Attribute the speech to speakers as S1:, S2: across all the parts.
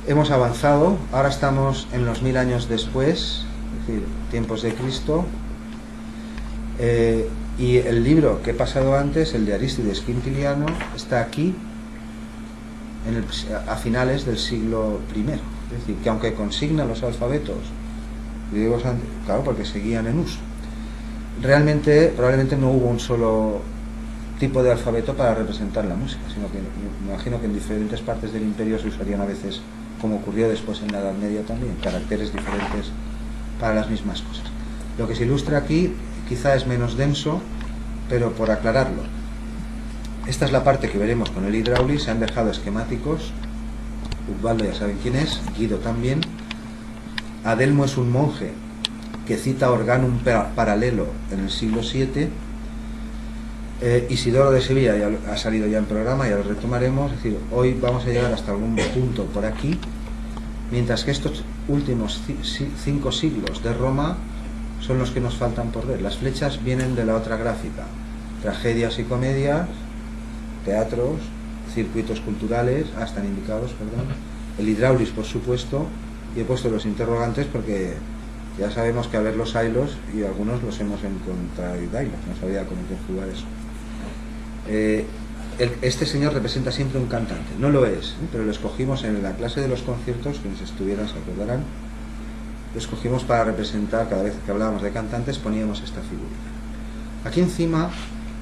S1: hemos avanzado, ahora estamos en los 1000 años después, es decir, tiempos de Cristo, y el libro que he pasado antes, el de Arístides Quintiliano, está aquí a finales del siglo I. Es decir, que aunque consigna los alfabetos griegos, claro, porque seguían en uso, probablemente no hubo un solo tipo de alfabeto para representar la música, sino que me imagino que en diferentes partes del imperio se usarían a veces, como ocurrió después en la Edad Media también, caracteres diferentes para las mismas cosas. Lo que se ilustra aquí quizá es menos denso, pero por aclararlo, esta es la parte que veremos con el Hydraulis. Se han dejado esquemáticos. Ubaldo ya saben quién es, Guido también. Adelmo es un monje que cita Organum Paralelo en el siglo VII. Isidoro de Sevilla ya ha salido ya en programa, ya lo retomaremos. Es decir, hoy vamos a llegar hasta algún punto por aquí, mientras que estos últimos 5 siglos de Roma son los que nos faltan por ver. Las flechas vienen de la otra gráfica: tragedias y comedias, teatros, circuitos culturales, están indicados, perdón, el Hydraulis, por supuesto, y he puesto los interrogantes porque ya sabemos que a ver los hilos, y algunos los hemos encontrado y no sabía con qué jugar eso. Este señor representa siempre un cantante, no lo es, pero lo escogimos en la clase de los conciertos, quienes estuvieran se acordarán, lo escogimos para representar, cada vez que hablábamos de cantantes poníamos esta figura. Aquí encima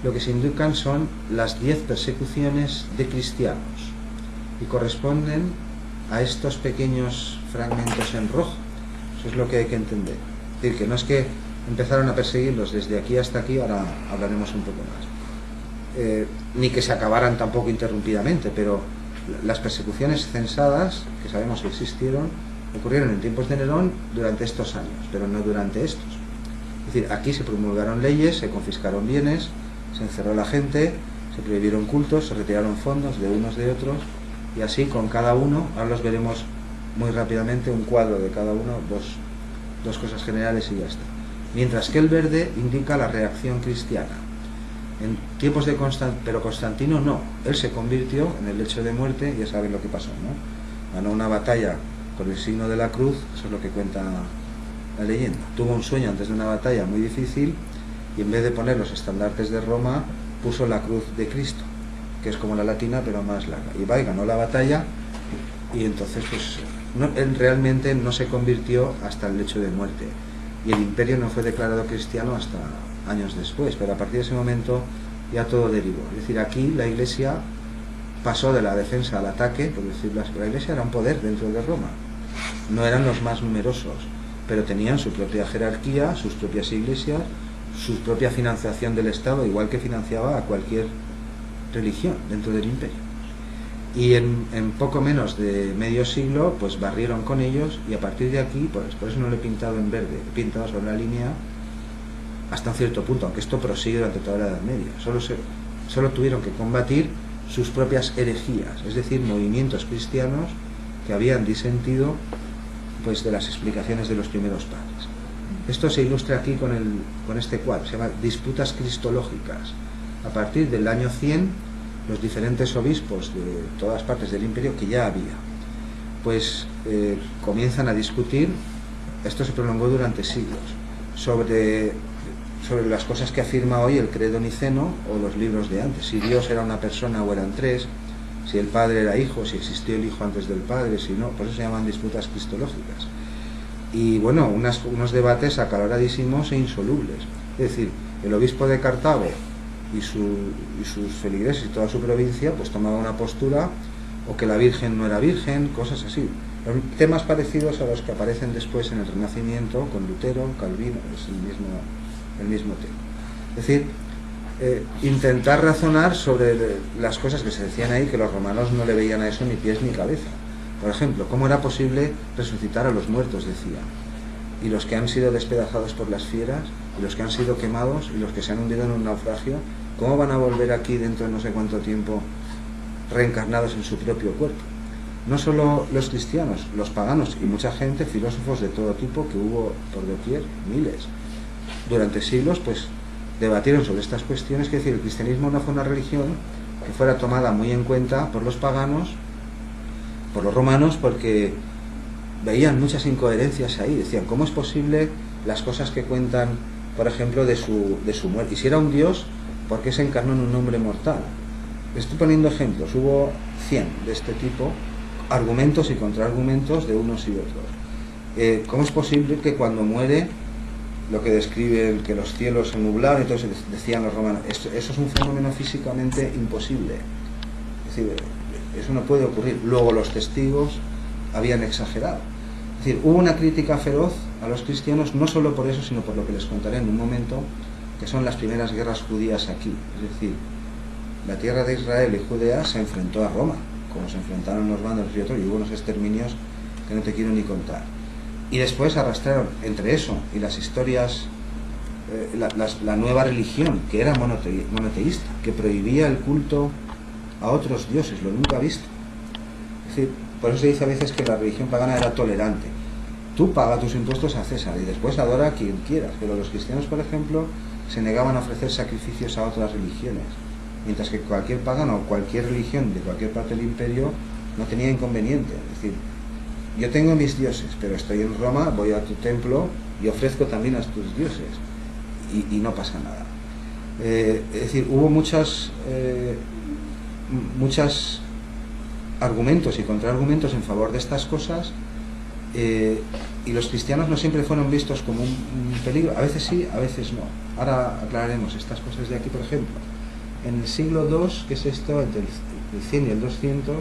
S1: lo que se indican son las 10 persecuciones de cristianos y corresponden a estos pequeños fragmentos en rojo. Eso es lo que hay que entender. Es decir, que no es que empezaron a perseguirlos desde aquí hasta aquí, ahora hablaremos un poco más. Ni que se acabaran tampoco interrumpidamente, pero las persecuciones censadas, que sabemos que existieron, ocurrieron en tiempos de Nerón durante estos años, pero no durante estos. Es decir, aquí se promulgaron leyes, se confiscaron bienes, se encerró la gente, se prohibieron cultos, se retiraron fondos de unos de otros, y así con cada uno. Ahora los veremos muy rápidamente, un cuadro de cada uno, dos cosas generales y ya está. Mientras que el verde indica la reacción cristiana. En tiempos de pero Constantino no, él se convirtió en el lecho de muerte, ya saben lo que pasó, ¿no? Ganó una batalla con el signo de la cruz, eso es lo que cuenta la leyenda. Tuvo un sueño antes de una batalla muy difícil, y en vez de poner los estandartes de Roma, puso la cruz de Cristo, que es como la latina pero más larga, y va y ganó la batalla, y entonces pues él realmente no se convirtió hasta el lecho de muerte, y el imperio no fue declarado cristiano hasta años después, pero a partir de ese momento ya todo derivó. Es decir, aquí la Iglesia pasó de la defensa al ataque, por decirlo así. La Iglesia era un poder dentro de Roma, no eran los más numerosos, pero tenían su propia jerarquía, sus propias iglesias, su propia financiación del Estado, igual que financiaba a cualquier religión dentro del imperio. Y en poco menos de medio siglo pues barrieron con ellos, y a partir de aquí, pues por eso no lo he pintado en verde, he pintado sobre la línea hasta un cierto punto, aunque esto prosigue durante toda la Edad Media. Solo tuvieron que combatir sus propias herejías, es decir, movimientos cristianos que habían disentido pues de las explicaciones de los primeros padres. Esto se ilustra aquí con este cuadro, se llama Disputas Cristológicas. A partir del año 100, los diferentes obispos de todas partes del imperio, que ya había, pues comienzan a discutir. Esto se prolongó durante siglos, sobre las cosas que afirma hoy el credo niceno o los libros de antes: si Dios era una persona o eran tres, si el Padre era hijo, si existió el hijo antes del Padre, si no. Por eso se llaman disputas cristológicas. Y bueno, unos debates acaloradísimos e insolubles. Es decir, el obispo de Cartago y sus feligreses y toda su provincia pues tomaba una postura, o que la Virgen no era virgen, cosas así. Temas parecidos a los que aparecen después en el Renacimiento con Lutero, Calvino, es el mismo tema. Es decir, intentar razonar sobre las cosas que se decían ahí, que los romanos no le veían a eso ni pies ni cabeza. Por ejemplo, ¿cómo era posible resucitar a los muertos?, decían. Y los que han sido despedazados por las fieras, y los que han sido quemados, y los que se han hundido en un naufragio, ¿cómo van a volver aquí dentro de no sé cuánto tiempo reencarnados en su propio cuerpo? No solo los cristianos, los paganos y mucha gente, filósofos de todo tipo que hubo por doquier, miles. Durante siglos pues debatieron sobre estas cuestiones. Que decir, el cristianismo no fue una religión que fuera tomada muy en cuenta por los paganos, por los romanos, porque veían muchas incoherencias ahí. Decían, ¿cómo es posible las cosas que cuentan, por ejemplo, de su muerte? Y si era un dios, ¿por qué se encarnó en un hombre mortal? Estoy poniendo ejemplos, hubo 100 de este tipo, argumentos y contraargumentos de unos y otros. ¿Cómo es posible que cuando muere, lo que describen, que los cielos se nublaron, entonces decían los romanos, eso es un fenómeno físicamente imposible? Es decir, eso no puede ocurrir. Luego los testigos habían exagerado. Es decir, hubo una crítica feroz a los cristianos, no solo por eso, sino por lo que les contaré en un momento, que son las primeras guerras judías aquí. Es decir, la tierra de Israel y Judea se enfrentó a Roma, como se enfrentaron los vándalos y otros, y hubo unos exterminios que no te quiero ni contar. Y después arrastraron entre eso y las historias, la nueva religión, que era monoteísta, que prohibía el culto a otros dioses, lo nunca visto. Es decir, por eso se dice a veces que la religión pagana era tolerante. Tú paga tus impuestos a César y después adora a quien quieras, pero los cristianos, por ejemplo, se negaban a ofrecer sacrificios a otras religiones, mientras que cualquier pagano o cualquier religión de cualquier parte del imperio no tenía inconveniente. Es decir, yo tengo mis dioses, pero estoy en Roma, voy a tu templo y ofrezco también a tus dioses, y no pasa nada. Es decir, hubo muchos argumentos y contraargumentos en favor de estas cosas, y los cristianos no siempre fueron vistos como un peligro, a veces sí, a veces no. Ahora aclararemos estas cosas de aquí. Por ejemplo, en el siglo II, que es esto, entre el 100 y el 200,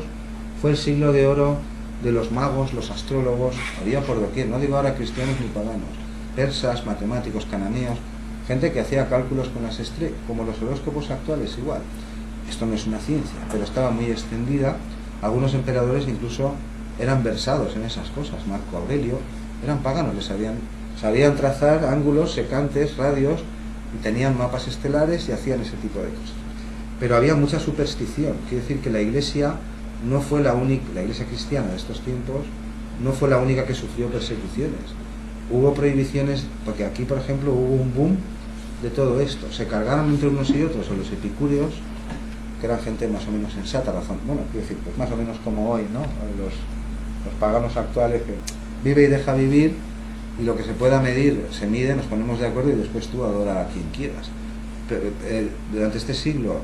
S1: fue el siglo de oro de los magos, los astrólogos, había por doquier, no digo ahora cristianos ni paganos, persas, matemáticos, cananeos, gente que hacía cálculos con las estrellas, como los horóscopos actuales igual. Esto no es una ciencia, pero estaba muy extendida. Algunos emperadores incluso eran versados en esas cosas. Marco Aurelio, eran paganos, sabían trazar ángulos, secantes, radios, y tenían mapas estelares y hacían ese tipo de cosas. Pero había mucha superstición. Quiere decir que la Iglesia no fue la única, la Iglesia cristiana de estos tiempos no fue la única que sufrió persecuciones. Hubo prohibiciones, porque aquí, por ejemplo, hubo un boom de todo esto. Se cargaron entre unos y otros, o los epicúreos, que eran gente más o menos sensata, quiero decir, pues más o menos como hoy, ¿no? Los paganos actuales, que vive y deja vivir, y lo que se pueda medir se mide, nos ponemos de acuerdo y después tú adora a quien quieras. Pero, durante este siglo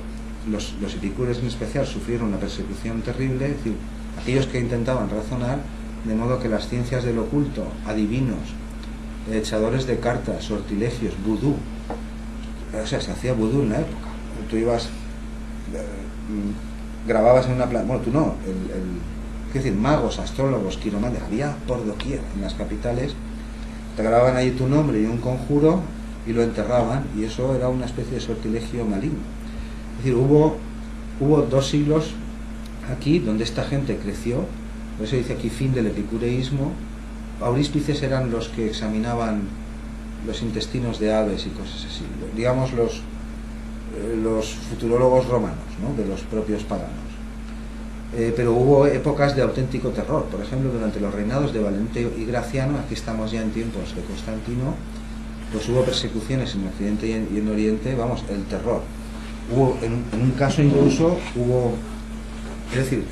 S1: los epicúreos en especial sufrieron una persecución terrible. Es decir, aquellos que intentaban razonar, de modo que las ciencias del oculto, adivinos, echadores de cartas, sortilegios, vudú, o sea, se hacía vudú en la época. Tú ibas, grababas en una planta, bueno, tú no, es decir, magos, astrólogos, quiromantes, había por doquier en las capitales. Te grababan ahí tu nombre y un conjuro y lo enterraban, y eso era una especie de sortilegio maligno. Es decir, hubo 2 siglos aquí donde esta gente creció. Por eso dice aquí fin del epicureísmo. Auríspices eran los que examinaban los intestinos de aves y cosas así, digamos los futurólogos romanos, ¿no? De los propios paganos. Pero hubo épocas de auténtico terror. Por ejemplo, durante los reinados de Valente y Graciano, aquí estamos ya en tiempos de Constantino, pues hubo persecuciones en Occidente y en Oriente, vamos, el terror. Hubo, en un caso incluso, es decir,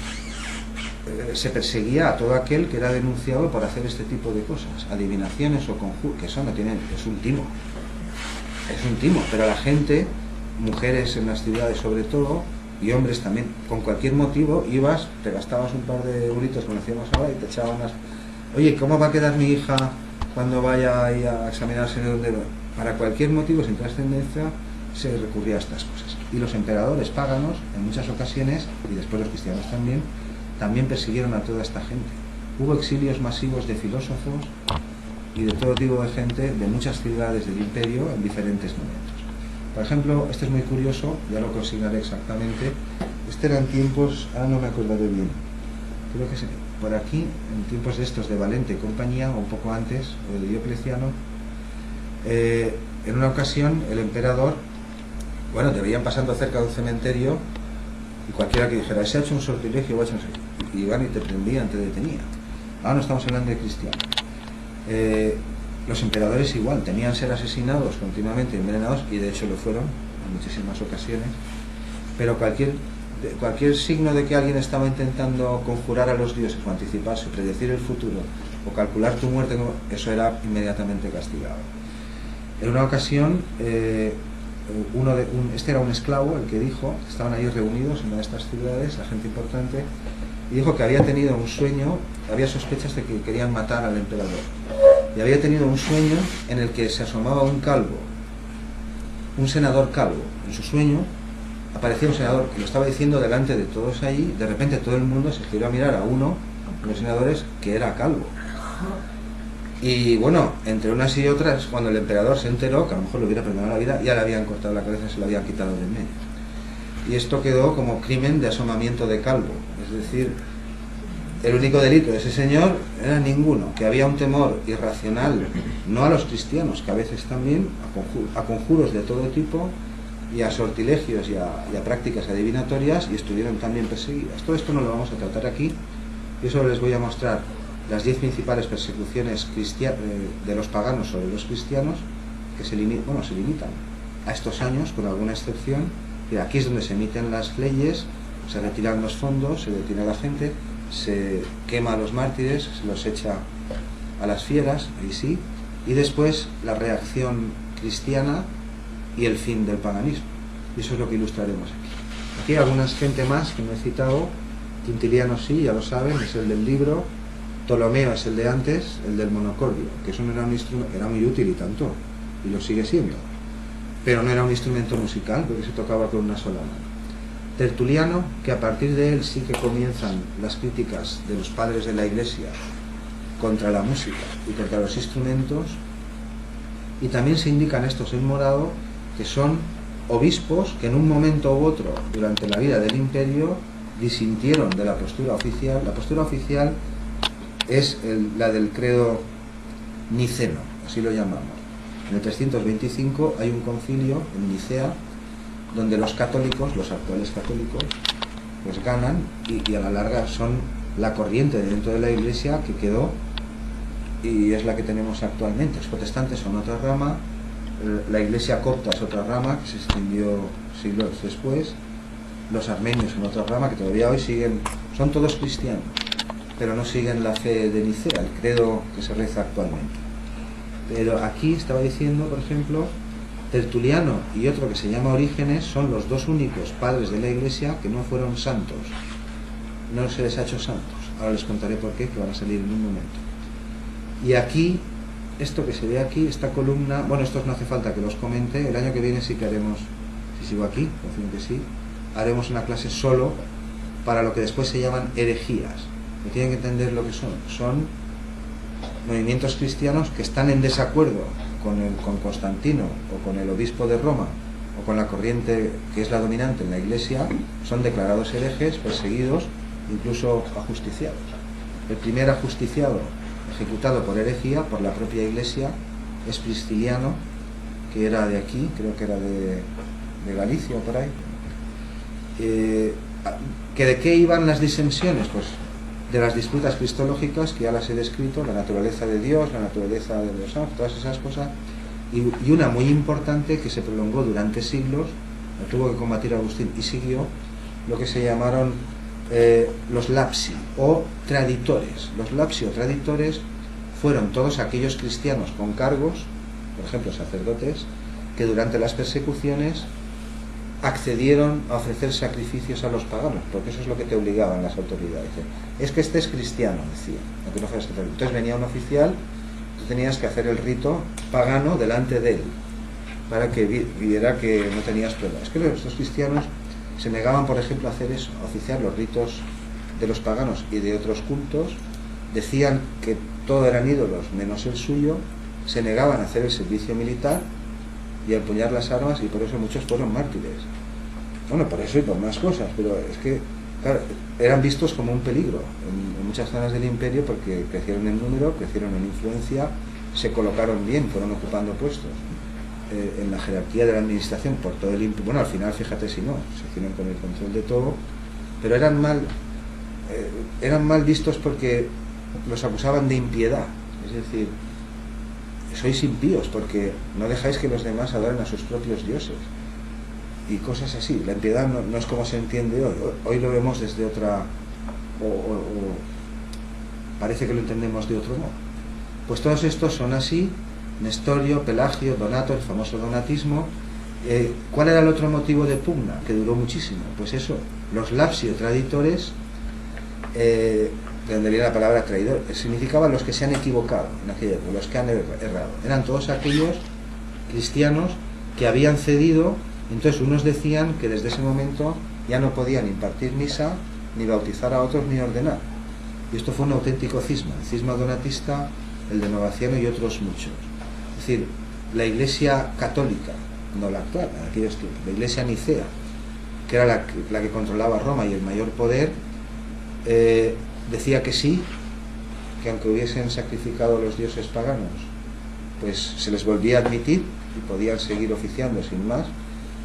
S1: se perseguía a todo aquel que era denunciado por hacer este tipo de cosas, adivinaciones o conjuros, que eso no tiene, es un timo, pero la gente, mujeres en las ciudades sobre todo, y hombres también, con cualquier motivo, ibas, te gastabas un par de euritos, como decíamos ahora, y te echaban oye, ¿cómo va a quedar mi hija cuando vaya ahí a examinarse de dónde va? Para cualquier motivo, sin trascendencia, se recurría a estas cosas. Y los emperadores paganos, en muchas ocasiones, y después los cristianos también persiguieron a toda esta gente. Hubo exilios masivos de filósofos y de todo tipo de gente de muchas ciudades del imperio en diferentes momentos. Por ejemplo, este es muy curioso, ya lo consignaré exactamente. Este eran tiempos, ahora no me acordaré bien, creo que por aquí, en tiempos de estos de Valente y compañía, o un poco antes, o de Diocleciano. En una ocasión el emperador, bueno, te veían pasando cerca de un cementerio, y cualquiera que dijera, se ha hecho un sortilegio, y iban y te prendían, te detenían. Ahora no estamos hablando de cristianos. Los emperadores igual, temían ser asesinados continuamente, envenenados, y de hecho lo fueron en muchísimas ocasiones, pero cualquier cualquier signo de que alguien estaba intentando conjurar a los dioses o anticiparse, predecir el futuro o calcular tu muerte, eso era inmediatamente castigado. En una ocasión, este era un esclavo el que dijo, estaban ahí reunidos en una de estas ciudades, la gente importante, y dijo que había tenido un sueño, había sospechas de que querían matar al emperador, y había tenido un sueño en el que se asomaba un calvo, un senador calvo. En su sueño aparecía un senador que lo estaba diciendo delante de todos allí. De repente todo el mundo se giró a mirar a uno de los senadores que era calvo. Y bueno, entre unas y otras, cuando el emperador se enteró que a lo mejor le hubiera perdonado la vida, ya le habían cortado la cabeza, se la habían quitado de en medio. Y esto quedó como crimen de asomamiento de calvo. Es decir, el único delito de ese señor era ninguno, que había un temor irracional, no a los cristianos, que a veces también, a conjuros de todo tipo, y a sortilegios y a prácticas adivinatorias, y estuvieron también perseguidas. Todo esto no lo vamos a tratar aquí. Yo solo les voy a mostrar las 10 principales persecuciones de los paganos sobre los cristianos, que se limitan a estos años, con alguna excepción. Y aquí es donde se emiten las leyes, se retiran los fondos, se detiene a la gente, se quema a los mártires, se los echa a las fieras, ahí sí, y después la reacción cristiana y el fin del paganismo. Y eso es lo que ilustraremos aquí. Aquí hay alguna gente más que no he citado. Quintiliano sí, ya lo saben, es el del libro. Ptolomeo es el de antes, el del monocordio, que eso no era un instrumento, era muy útil y tanto, y lo sigue siendo, pero no era un instrumento musical porque se tocaba con una sola mano. Tertuliano, que a partir de él sí que comienzan las críticas de los padres de la Iglesia contra la música y contra los instrumentos, y también se indican estos en morado, que son obispos que en un momento u otro durante la vida del imperio disintieron de la postura oficial. La postura oficial es la del credo niceno, así lo llamamos. En el 325 hay un concilio en Nicea donde los católicos, los actuales católicos, pues ganan y a la larga son la corriente dentro de la Iglesia que quedó y es la que tenemos actualmente. Los protestantes son otra rama, la Iglesia copta es otra rama que se extinguió siglos después, los armenios son otra rama que todavía hoy siguen, son todos cristianos, pero no siguen la fe de Nicea, el credo que se reza actualmente. Pero aquí estaba diciendo, por ejemplo, Tertuliano y otro que se llama Orígenes son los dos únicos padres de la Iglesia que no fueron santos, no se les ha hecho santos. Ahora les contaré por qué, que van a salir en un momento. Y aquí, esto que se ve aquí, esta columna, bueno, estos no hace falta que los comente, el año que viene sí que haremos, si sigo aquí, confío que sí, haremos una clase solo para lo que después se llaman herejías. Y tienen que entender lo que son movimientos cristianos que están en desacuerdo con Constantino o con el obispo de Roma o con la corriente que es la dominante en la Iglesia, son declarados herejes, perseguidos, incluso ajusticiados. El primer ajusticiado ejecutado por herejía por la propia Iglesia es Prisciliano, que era de aquí, creo que era de Galicia o por ahí. ¿Que de qué iban las disensiones? Pues de las disputas cristológicas que ya las he descrito, la naturaleza de Dios, la naturaleza de los santos, todas esas cosas, y una muy importante que se prolongó durante siglos, la tuvo que combatir Agustín y siguió, lo que se llamaron los lapsi o traditores. Los lapsi o traditores fueron todos aquellos cristianos con cargos, por ejemplo sacerdotes, que durante las persecuciones accedieron a ofrecer sacrificios a los paganos, porque eso es lo que te obligaban las autoridades. Es que este es cristiano, decía, aunque no fuera sacerdote. Entonces venía un oficial, tú tenías que hacer el rito pagano delante de él, para que viera que no tenías pruebas. Es que los cristianos se negaban, por ejemplo, a hacer eso, a oficiar los ritos de los paganos y de otros cultos, decían que todo eran ídolos menos el suyo, se negaban a hacer el servicio militar y a empuñar las armas, y por eso muchos fueron mártires. Bueno, por eso y por más cosas, pero es que, claro, eran vistos como un peligro en muchas zonas del imperio porque crecieron en número, crecieron en influencia, se colocaron bien, fueron ocupando puestos en la jerarquía de la administración por todo el imperio. Bueno, al final, fíjate si no, se hicieron con el control de todo, pero eran mal vistos porque los acusaban de impiedad, es decir, sois impíos porque no dejáis que los demás adoren a sus propios dioses. y cosas así. La impiedad no es como se entiende hoy. Hoy lo vemos desde otra, o parece que lo entendemos de otro modo. Pues todos estos son así: Nestorio, Pelagio, Donato, el famoso donatismo. ¿Cuál era el otro motivo de pugna que duró muchísimo? Pues eso, los lapsio traditores, de donde viene la palabra traidor, significaba los que se han equivocado en aquella época, los que han errado. Eran todos aquellos cristianos que habían cedido. Entonces unos decían que desde ese momento ya no podían impartir misa, ni bautizar a otros, ni ordenar. Y esto fue un auténtico cisma, el cisma donatista, el de Novaciano y otros muchos. Es decir, la Iglesia católica, no la actual, en aquellos tiempos, la Iglesia nicea, que era la que controlaba Roma y el mayor poder, decía que sí, que aunque hubiesen sacrificado a los dioses paganos, pues se les volvía a admitir y podían seguir oficiando sin más.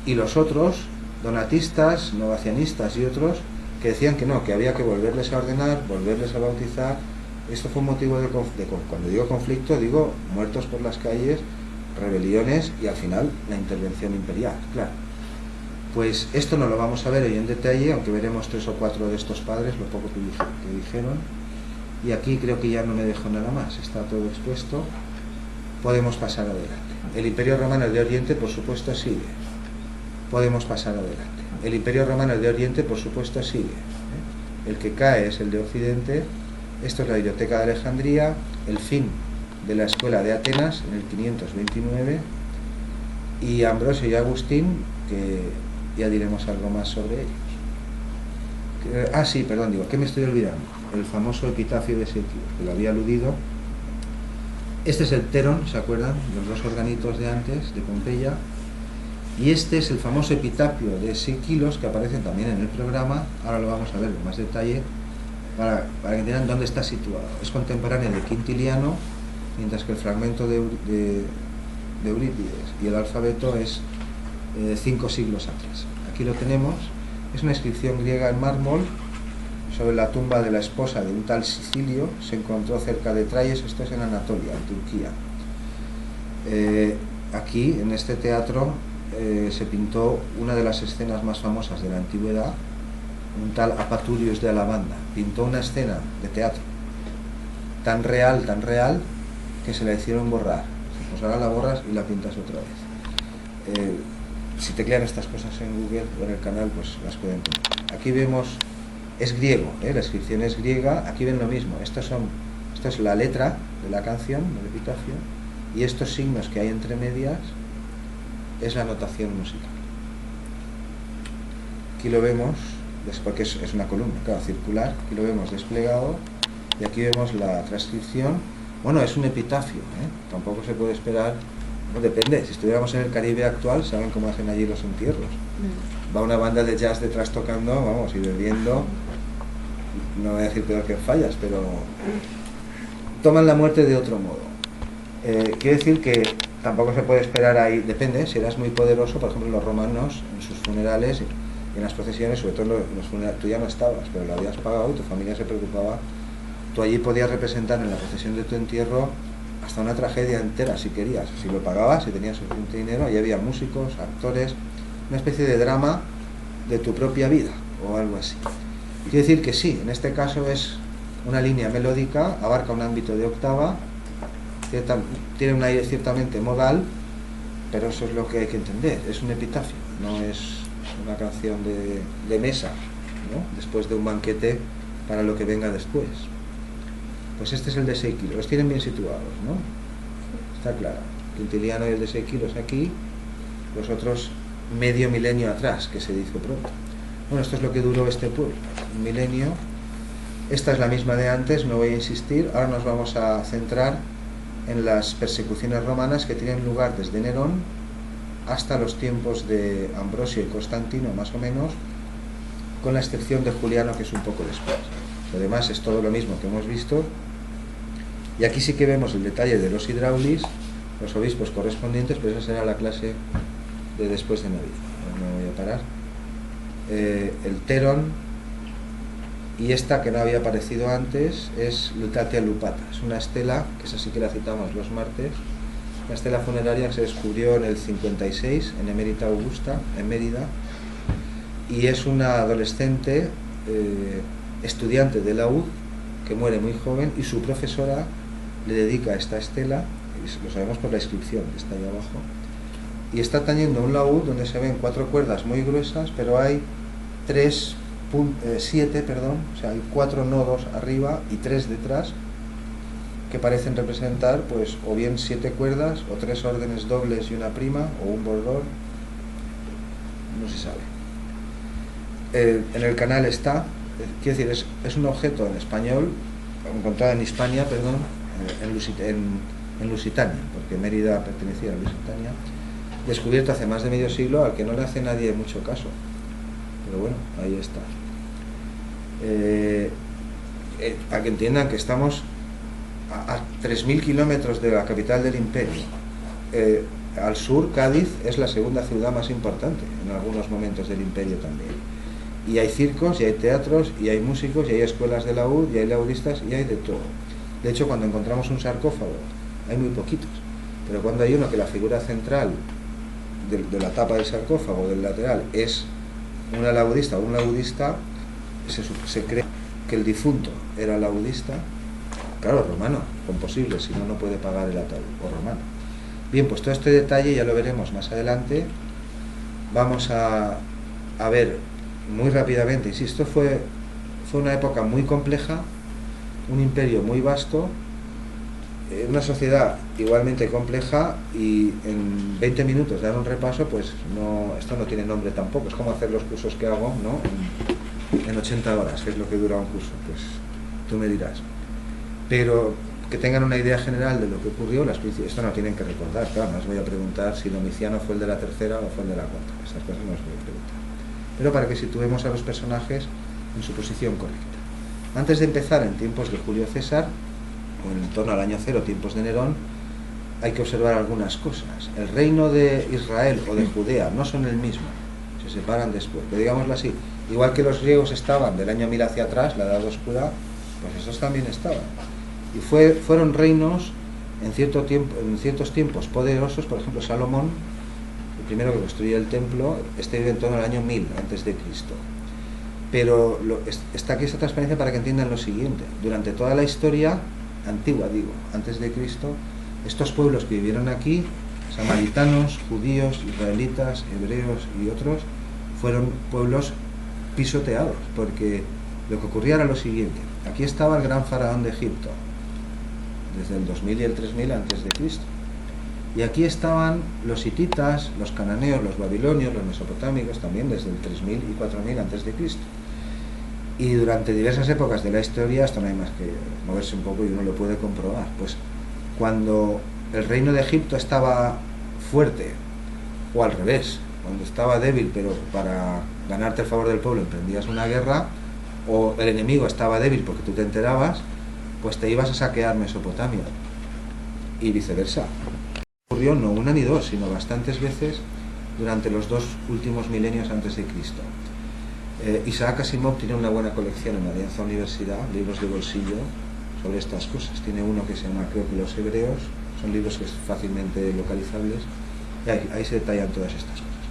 S1: Y los otros, donatistas, novacianistas y otros, que decían que no, que había que volverles a ordenar, volverles a bautizar. Esto fue un motivo de cuando digo conflicto, digo muertos por las calles, rebeliones y al final la intervención imperial, claro. Pues esto no lo vamos a ver hoy en detalle, aunque veremos 3 o 4 de estos padres, lo poco que dijeron. Y aquí creo que ya no me dejo nada más, está todo expuesto. Podemos pasar adelante. El Imperio Romano de Oriente, por supuesto, sigue. Podemos pasar adelante. El Imperio Romano de Oriente, por supuesto, sigue. El que cae es el de Occidente. Esto es la Biblioteca de Alejandría, el fin de la Escuela de Atenas en el 529, y Ambrosio y Agustín, que ya diremos algo más sobre ellos. Sí, perdón, digo, ¿qué me estoy olvidando? El famoso epitafio de Sequio, que lo había aludido. Este es el Terón, ¿se acuerdan? Los 2 organitos de antes, de Pompeya. Y este es el famoso epitafio de Siquilos, que aparece también en el programa. Ahora lo vamos a ver con más detalle, para que entiendan dónde está situado. Es contemporáneo de Quintiliano, mientras que el fragmento de Eurípides y el alfabeto es 5 siglos atrás. Aquí lo tenemos. Es una inscripción griega en mármol sobre la tumba de la esposa de un tal Sicilio. Se encontró cerca de Trayes, esto es en Anatolia, en Turquía. Aquí, en este teatro, se pintó una de las escenas más famosas de la antigüedad. Un tal Apaturius de Alabanda pintó una escena de teatro tan real, que se la hicieron borrar. Pues ahora la borras y la pintas otra vez. Si teclean estas cosas en Google o en el canal, pues las pueden poner. Aquí vemos, es griego, la inscripción es griega. Aquí ven lo mismo. Esto es la letra de la canción, del epitafio, y estos signos que hay entre medias es la notación musical. Aquí lo vemos, porque es una columna, claro, circular. Aquí lo vemos desplegado y aquí vemos la transcripción. Bueno, es un epitafio, tampoco se puede esperar. No, depende, si estuviéramos en el Caribe actual, saben cómo hacen allí los entierros. Va una banda de jazz detrás tocando, vamos, y bebiendo, no voy a decir peor que Fallas, pero toman la muerte de otro modo. Quiere decir que tampoco se puede esperar ahí, depende, si eras muy poderoso, por ejemplo los romanos en sus funerales, en las procesiones, sobre todo en los funerales, tú ya no estabas, pero lo habías pagado y tu familia se preocupaba. Tú allí podías representar en la procesión de tu entierro hasta una tragedia entera, si querías. Si lo pagabas, si tenías suficiente dinero, allí había músicos, actores, una especie de drama de tu propia vida, o algo así. Quiere decir que sí, en este caso es una línea melódica, abarca un ámbito de octava, tiene un aire ciertamente modal, pero eso es lo que hay que entender, es un epitafio, no es una canción de mesa, ¿no? Después de un banquete para lo que venga después. Pues este es el de 6 kilos, los tienen bien situados, ¿no? Está claro, Quintiliano y el de 6 kilos aquí, los otros medio milenio atrás, que se dice pronto. Bueno, esto es lo que duró este pueblo, un milenio. Esta es la misma de antes, no voy a insistir. Ahora nos vamos a centrar en las persecuciones romanas que tienen lugar desde Nerón hasta los tiempos de Ambrosio y Constantino, más o menos, con la excepción de Juliano, que es un poco después. Lo demás es todo lo mismo que hemos visto. Y aquí sí que vemos el detalle de los hidraulis, los obispos correspondientes, pero esa será la clase de después de Navidad. No voy a parar. El Terón, y esta que no había aparecido antes es Lutatia Lupata. Es una estela, que esa sí que la citamos los martes, una estela funeraria que se descubrió en el 56 en Emérita Augusta, en Mérida, y es una adolescente estudiante de la UD que muere muy joven y su profesora le dedica esta estela, y lo sabemos por la inscripción que está ahí abajo, y está tañendo un laúd donde se ven 4 cuerdas muy gruesas, pero hay 7, o sea, hay 4 nodos arriba y 3 detrás que parecen representar pues o bien 7 cuerdas o 3 órdenes dobles y una prima o un bordón, no se sabe. En el canal está, quiero decir, es un objeto en español encontrado en Hispania, perdón, en Lusitania, porque Mérida pertenecía a Lusitania, descubierto hace más de medio siglo, al que no le hace nadie mucho caso, pero bueno, ahí está. Para que entiendan que estamos a 3.000 kilómetros de la capital del imperio. Al sur, Cádiz es la segunda ciudad más importante en algunos momentos del imperio también, y hay circos, y hay teatros, y hay músicos, y hay escuelas de laúd, y hay laudistas, y hay de todo. De hecho, cuando encontramos un sarcófago, hay muy poquitos, pero cuando hay uno que la figura central de la tapa del sarcófago, del lateral, es una laudista o un laudista, se cree que el difunto era laudista, claro, romano, composible, si no, no puede pagar el ataúd, o romano. Bien, pues todo este detalle ya lo veremos más adelante. Vamos a ver muy rápidamente, insisto, fue una época muy compleja, un imperio muy vasto, una sociedad igualmente compleja, y en 20 minutos dar un repaso, pues no, esto no tiene nombre tampoco, es como hacer los cursos que hago, ¿no? En 80 horas, que es lo que dura un curso, pues tú me dirás. Pero que tengan una idea general de lo que ocurrió, esto no tienen que recordar, claro, no os voy a preguntar si Domiciano fue el de la tercera o fue el de la cuarta, esas cosas no os voy a preguntar, pero para que situemos a los personajes en su posición correcta. Antes de empezar en tiempos de Julio César, o en torno al año 0, tiempos de Nerón, hay que observar algunas cosas. El reino de Israel o de Judea no son el mismo, se separan después, pero digámoslo así, igual que los griegos estaban del año 1000 hacia atrás, la Edad Oscura, pues esos también estaban. Y fueron reinos en ciertos tiempos poderosos. Por ejemplo, Salomón, el primero que construye el templo, vive en torno al año 1000 antes de Cristo. Pero está aquí esta transparencia para que entiendan lo siguiente: durante toda la historia antigua, antes de Cristo, estos pueblos que vivieron aquí, samaritanos, judíos, israelitas, hebreos y otros, fueron pueblos pisoteados, porque lo que ocurría era lo siguiente: aquí estaba el gran faraón de Egipto, desde el 2000 y el 3000 antes de Cristo, y aquí estaban los hititas, los cananeos, los babilonios, los mesopotámicos, también desde el 3000 y 4000 antes de Cristo. Y durante diversas épocas de la historia, esto no hay más que moverse un poco y uno lo puede comprobar, pues cuando el reino de Egipto estaba fuerte, o al revés, cuando estaba débil, pero para ganarte el favor del pueblo emprendías una guerra, o el enemigo estaba débil porque tú te enterabas, pues te ibas a saquear Mesopotamia, y viceversa. Ocurrió no una ni dos, sino bastantes veces durante los 2 últimos milenios antes de Cristo. Isaac Asimov tiene una buena colección en Alianza Universidad, libros de bolsillo sobre estas cosas. Tiene uno que se llama, creo que Los Hebreos, son libros que son fácilmente localizables, y ahí se detallan todas estas cosas.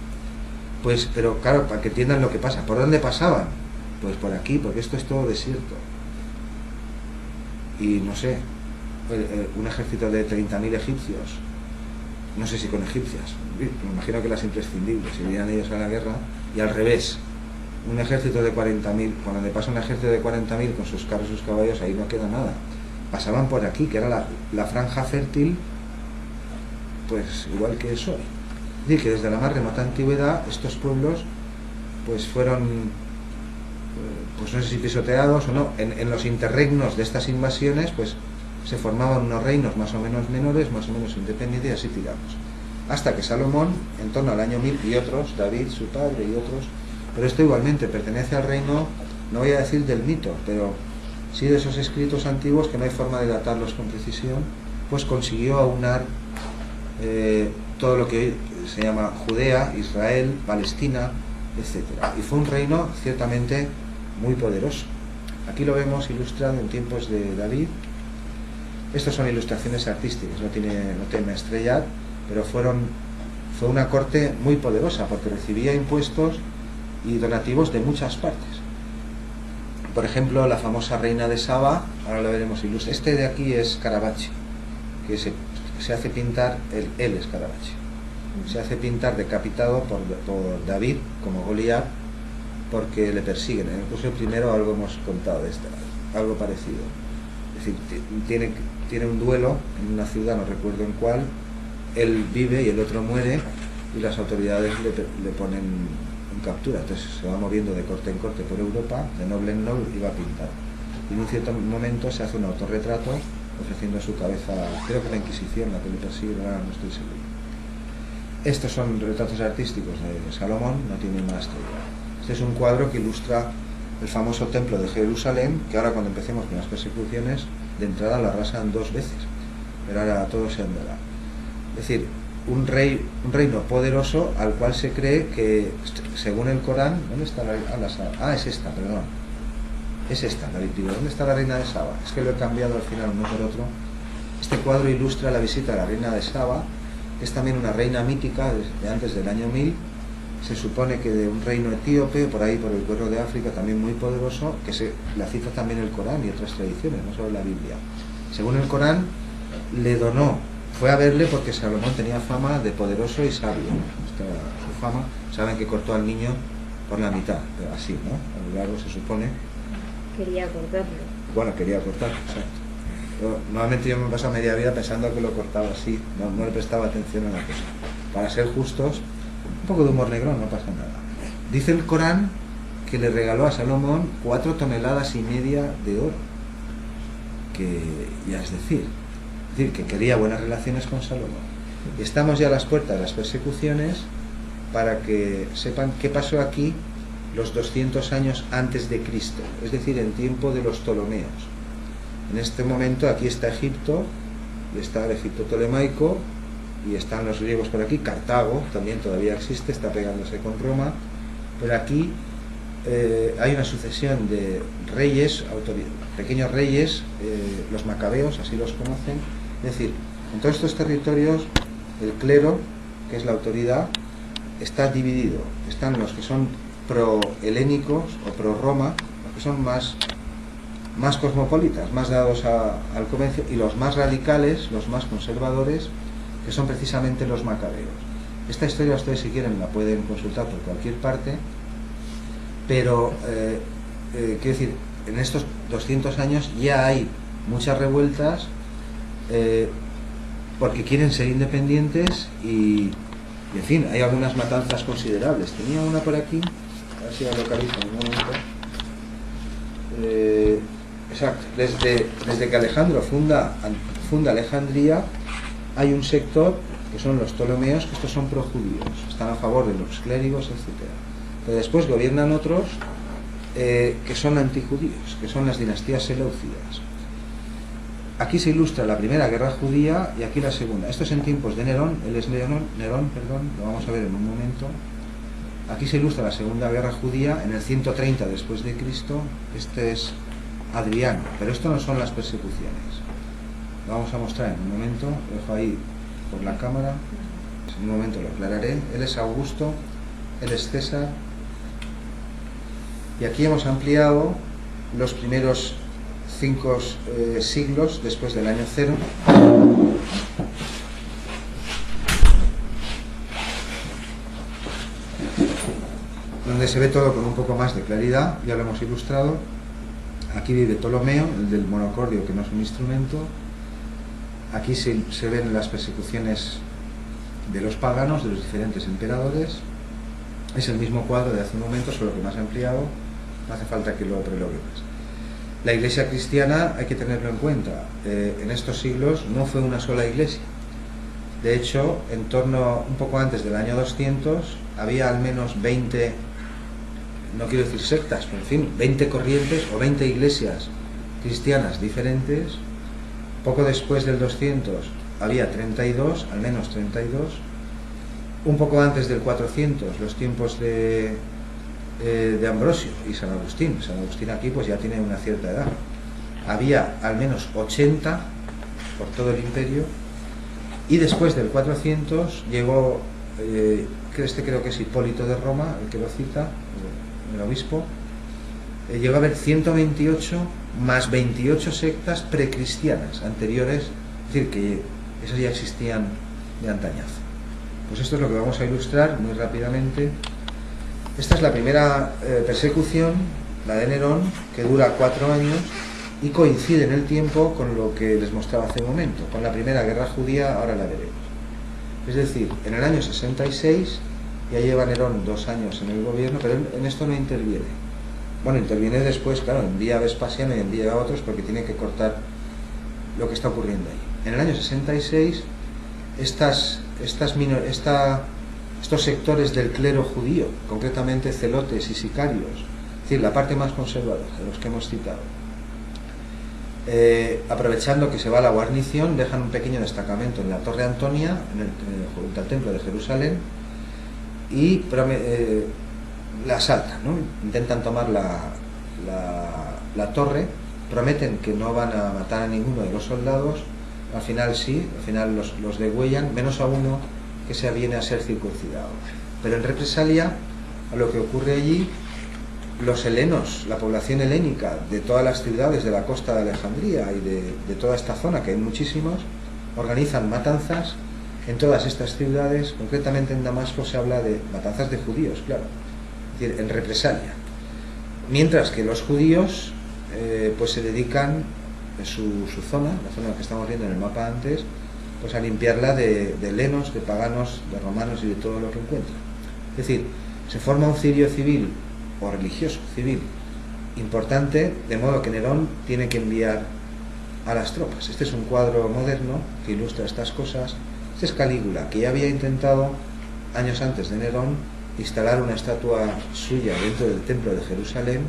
S1: Pues, pero claro, para que entiendan lo que pasa. ¿Por dónde pasaban? Pues por aquí, porque esto es todo desierto. Y no sé, un ejército de 30.000 egipcios, no sé si con egipcias, me imagino que las imprescindibles, irían ellos a la guerra, y al revés, un ejército de 40.000, cuando le pasa un ejército de 40.000 con sus carros y sus caballos, ahí no queda nada. Pasaban por aquí, que era la franja fértil, pues igual que es hoy. Es decir, que desde la más remota antigüedad estos pueblos pues fueron, pues no sé si pisoteados o no, en los interregnos de estas invasiones, pues se formaban unos reinos más o menos menores, más o menos independientes, y así tiramos. Hasta que Salomón, en torno al año 1000, y otros, David, su padre, y otros, pero esto igualmente pertenece al reino, no voy a decir del mito, pero sí de esos escritos antiguos que no hay forma de datarlos con precisión, pues consiguió aunar todo lo que hoy se llama Judea, Israel, Palestina, etc. Y fue un reino ciertamente muy poderoso. Aquí lo vemos ilustrado en tiempos de David, Estos son ilustraciones artísticas, no tiene maestría, pero fue una corte muy poderosa porque recibía impuestos y donativos de muchas partes. Por ejemplo, la famosa reina de Saba, ahora lo veremos ilustre. Este de aquí es Caravaggio, que se hace pintar, él es Caravaggio. Se hace pintar decapitado por David como Goliat porque le persiguen. En el curso primero algo hemos contado de algo parecido. Es decir, tiene un duelo en una ciudad, no recuerdo en cuál, él vive y el otro muere y las autoridades le ponen en captura. Entonces se va moviendo de corte en corte por Europa, de noble en noble, y va a pintar. Y en un cierto momento se hace un autorretrato ofreciendo su cabeza, creo que la Inquisición, la que le persigue, no estoy seguro. Estos son retratos artísticos de Salomón, no tiene más teoría. Este es un cuadro que ilustra el famoso templo de Jerusalén, que ahora cuando empecemos con las persecuciones, de entrada lo arrasan 2 veces, pero ahora todo se andará. Es decir, un reino poderoso al cual se cree que, según el Corán, ¿dónde está la reina de Saba? Ah, es esta, perdón. Es esta, David, digo, ¿dónde está la reina de Saba? Es que lo he cambiado al final uno por otro. Este cuadro ilustra la visita a la reina de Saba, que es también una reina mítica de antes del año 1000. Se supone que de un reino etíope, por ahí por el cuerno de África, también muy poderoso, que la cita también el Corán y otras tradiciones, no solo la Biblia. Según el Corán, le donó, fue a verle porque Salomón tenía fama de poderoso y sabio. Esta era su fama. Saben que cortó al niño por la mitad, pero así, ¿no? A lo largo se supone.
S2: Quería cortarlo.
S1: Bueno, quería cortarlo, exacto. Normalmente yo me paso media vida pensando que lo cortaba así, no le prestaba atención a la cosa. Para ser justos, un poco de humor negro, no pasa nada. Dice el Corán que le regaló a Salomón 4,5 toneladas de oro, que ya es decir que quería buenas relaciones con Salomón. Y estamos ya a las puertas de las persecuciones para que sepan qué pasó aquí los 200 años antes de Cristo, es decir, en tiempo de los Ptolomeos. En este momento aquí está Egipto, y está el Egipto tolemaico, y están los griegos por aquí. Cartago también todavía existe, está pegándose con Roma, pero aquí hay una sucesión de reyes, pequeños reyes, los macabeos, así los conocen. Es decir, en todos estos territorios el clero, que es la autoridad, está dividido. Están los que son pro-helénicos o pro-Roma, los que son más cosmopolitas, más dados al comercio, y los más radicales, los más conservadores, que son precisamente los macabeos. Esta historia ustedes, si quieren, la pueden consultar por cualquier parte, pero quiero decir, en estos 200 años ya hay muchas revueltas porque quieren ser independientes y en fin, hay algunas matanzas considerables. Tenía una por aquí, a ver si la localizo en un momento. Exacto, desde que Alejandro funda Alejandría, hay un sector que son los Ptolomeos, que estos son projudíos, están a favor de los clérigos, etc. Pero después gobiernan otros que son antijudíos, que son las dinastías seleucidas. Aquí se ilustra la primera guerra judía y aquí la segunda. Esto es en tiempos de Nerón, él es Nerón, lo vamos a ver en un momento. Aquí se ilustra la segunda guerra judía en el 130 después de Cristo. Este es Adriano, pero esto no son las persecuciones. Lo vamos a mostrar en un momento, lo dejo ahí por la cámara, en un momento lo aclararé. Él es Augusto, él es César, y aquí hemos ampliado los primeros 5 siglos después del año 0. Donde se ve todo con un poco más de claridad, ya lo hemos ilustrado. Aquí vive Ptolomeo, el del monocordio, que no es un instrumento. Aquí se ven las persecuciones de los paganos, de los diferentes emperadores. Es el mismo cuadro de hace un momento, solo que más ampliado. No hace falta que lo prelogue más. La iglesia cristiana hay que tenerlo en cuenta. En estos siglos no fue una sola iglesia. De hecho, en torno, un poco antes del año 200, había al menos 20, no quiero decir sectas, pero en fin, 20 corrientes o 20 iglesias cristianas diferentes. Poco después del 200 había 32, al menos 32. Un poco antes del 400, los tiempos de Ambrosio y San Agustín. San Agustín aquí pues ya tiene una cierta edad. Había al menos 80 por todo el imperio, y después del 400 llegó, creo que es Hipólito de Roma, el que lo cita, el obispo, llegó a haber 128 más 28 sectas precristianas anteriores, es decir, que esas ya existían de antañazo. Pues esto es lo que vamos a ilustrar muy rápidamente. Esta es la primera persecución, la de Nerón, que dura 4 años y coincide en el tiempo con lo que les mostraba hace un momento, con la primera guerra judía, ahora la veremos. Es decir, en el año 66 ya lleva Nerón 2 años en el gobierno, pero en esto no interviene. Bueno, interviene después, claro, envía a Vespasiano y envía a otros porque tiene que cortar lo que está ocurriendo ahí. En el año 66, estos sectores del clero judío, concretamente celotes y sicarios, es decir, la parte más conservadora de los que hemos citado, aprovechando que se va la guarnición, dejan un pequeño destacamento en la Torre Antonia, junto al templo de Jerusalén, y la asaltan, ¿no? Intentan tomar la torre, prometen que no van a matar a ninguno de los soldados, al final sí, al final los degüellan, menos a uno que se aviene a ser circuncidado. Pero en represalia a lo que ocurre allí, los helenos, la población helénica de todas las ciudades de la costa de Alejandría y de toda esta zona, que hay muchísimos, organizan matanzas en todas estas ciudades. Concretamente en Damasco se habla de matanzas de judíos, claro, es decir, en represalia. Mientras que los judíos pues se dedican su zona, la zona que estamos viendo en el mapa antes, pues a limpiarla de helenos, de paganos, de romanos y de todo lo que encuentran. Es decir, se forma un cirio civil o religioso civil importante, de modo que Nerón tiene que enviar a las tropas. Este es un cuadro moderno que ilustra estas cosas. Este es Calígula, que ya había intentado años antes de Nerón instalar una estatua suya dentro del templo de Jerusalén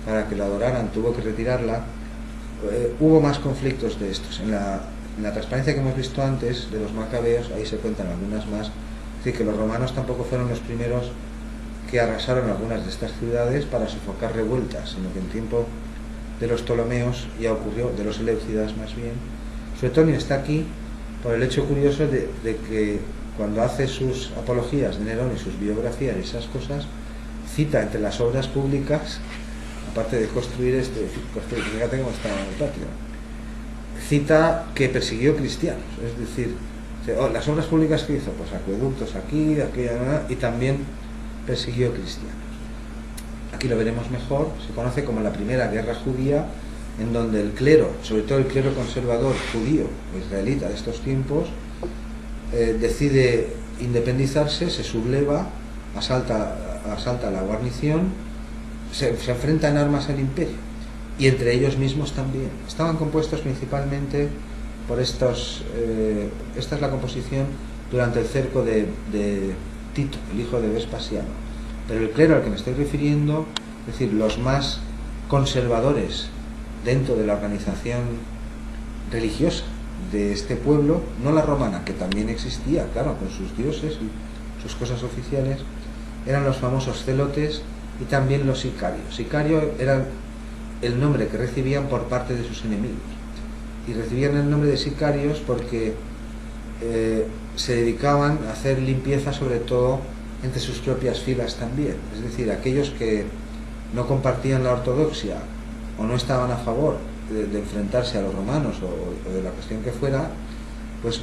S1: para que la adoraran, tuvo que retirarla. Hubo más conflictos de estos. En la transparencia que hemos visto antes de los macabeos, ahí se cuentan algunas más. Es decir, que los romanos tampoco fueron los primeros que arrasaron algunas de estas ciudades para sofocar revueltas, sino que en tiempo de los Ptolomeos ya ocurrió, de los Seleucidas más bien. Suetonio está aquí por el hecho curioso de que cuando hace sus apologías de Nerón y sus biografías y esas cosas, cita entre las obras públicas, aparte de construir fíjate cómo está el patio, cita que persiguió cristianos, es decir, las obras públicas que hizo, pues acueductos aquí, aquella, y también persiguió cristianos. Aquí lo veremos mejor. Se conoce como la primera guerra judía, en donde el clero, sobre todo el clero conservador judío o israelita de estos tiempos, decide independizarse, se subleva, asalta la guarnición, se enfrenta en armas al imperio, y entre ellos mismos también. Estaban compuestos principalmente por estos, esta es la composición durante el cerco de Tito, el hijo de Vespasiano. Pero el clero al que me estoy refiriendo, es decir, los más conservadores dentro de la organización religiosa de este pueblo, no la romana, que también existía, claro, con sus dioses y sus cosas oficiales, eran los famosos celotes y también los sicarios. Sicario era el nombre que recibían por parte de sus enemigos, y recibían el nombre de sicarios porque se dedicaban a hacer limpieza, sobre todo entre sus propias filas también. Es decir, aquellos que no compartían la ortodoxia o no estaban a favor de enfrentarse a los romanos o de la cuestión que fuera, pues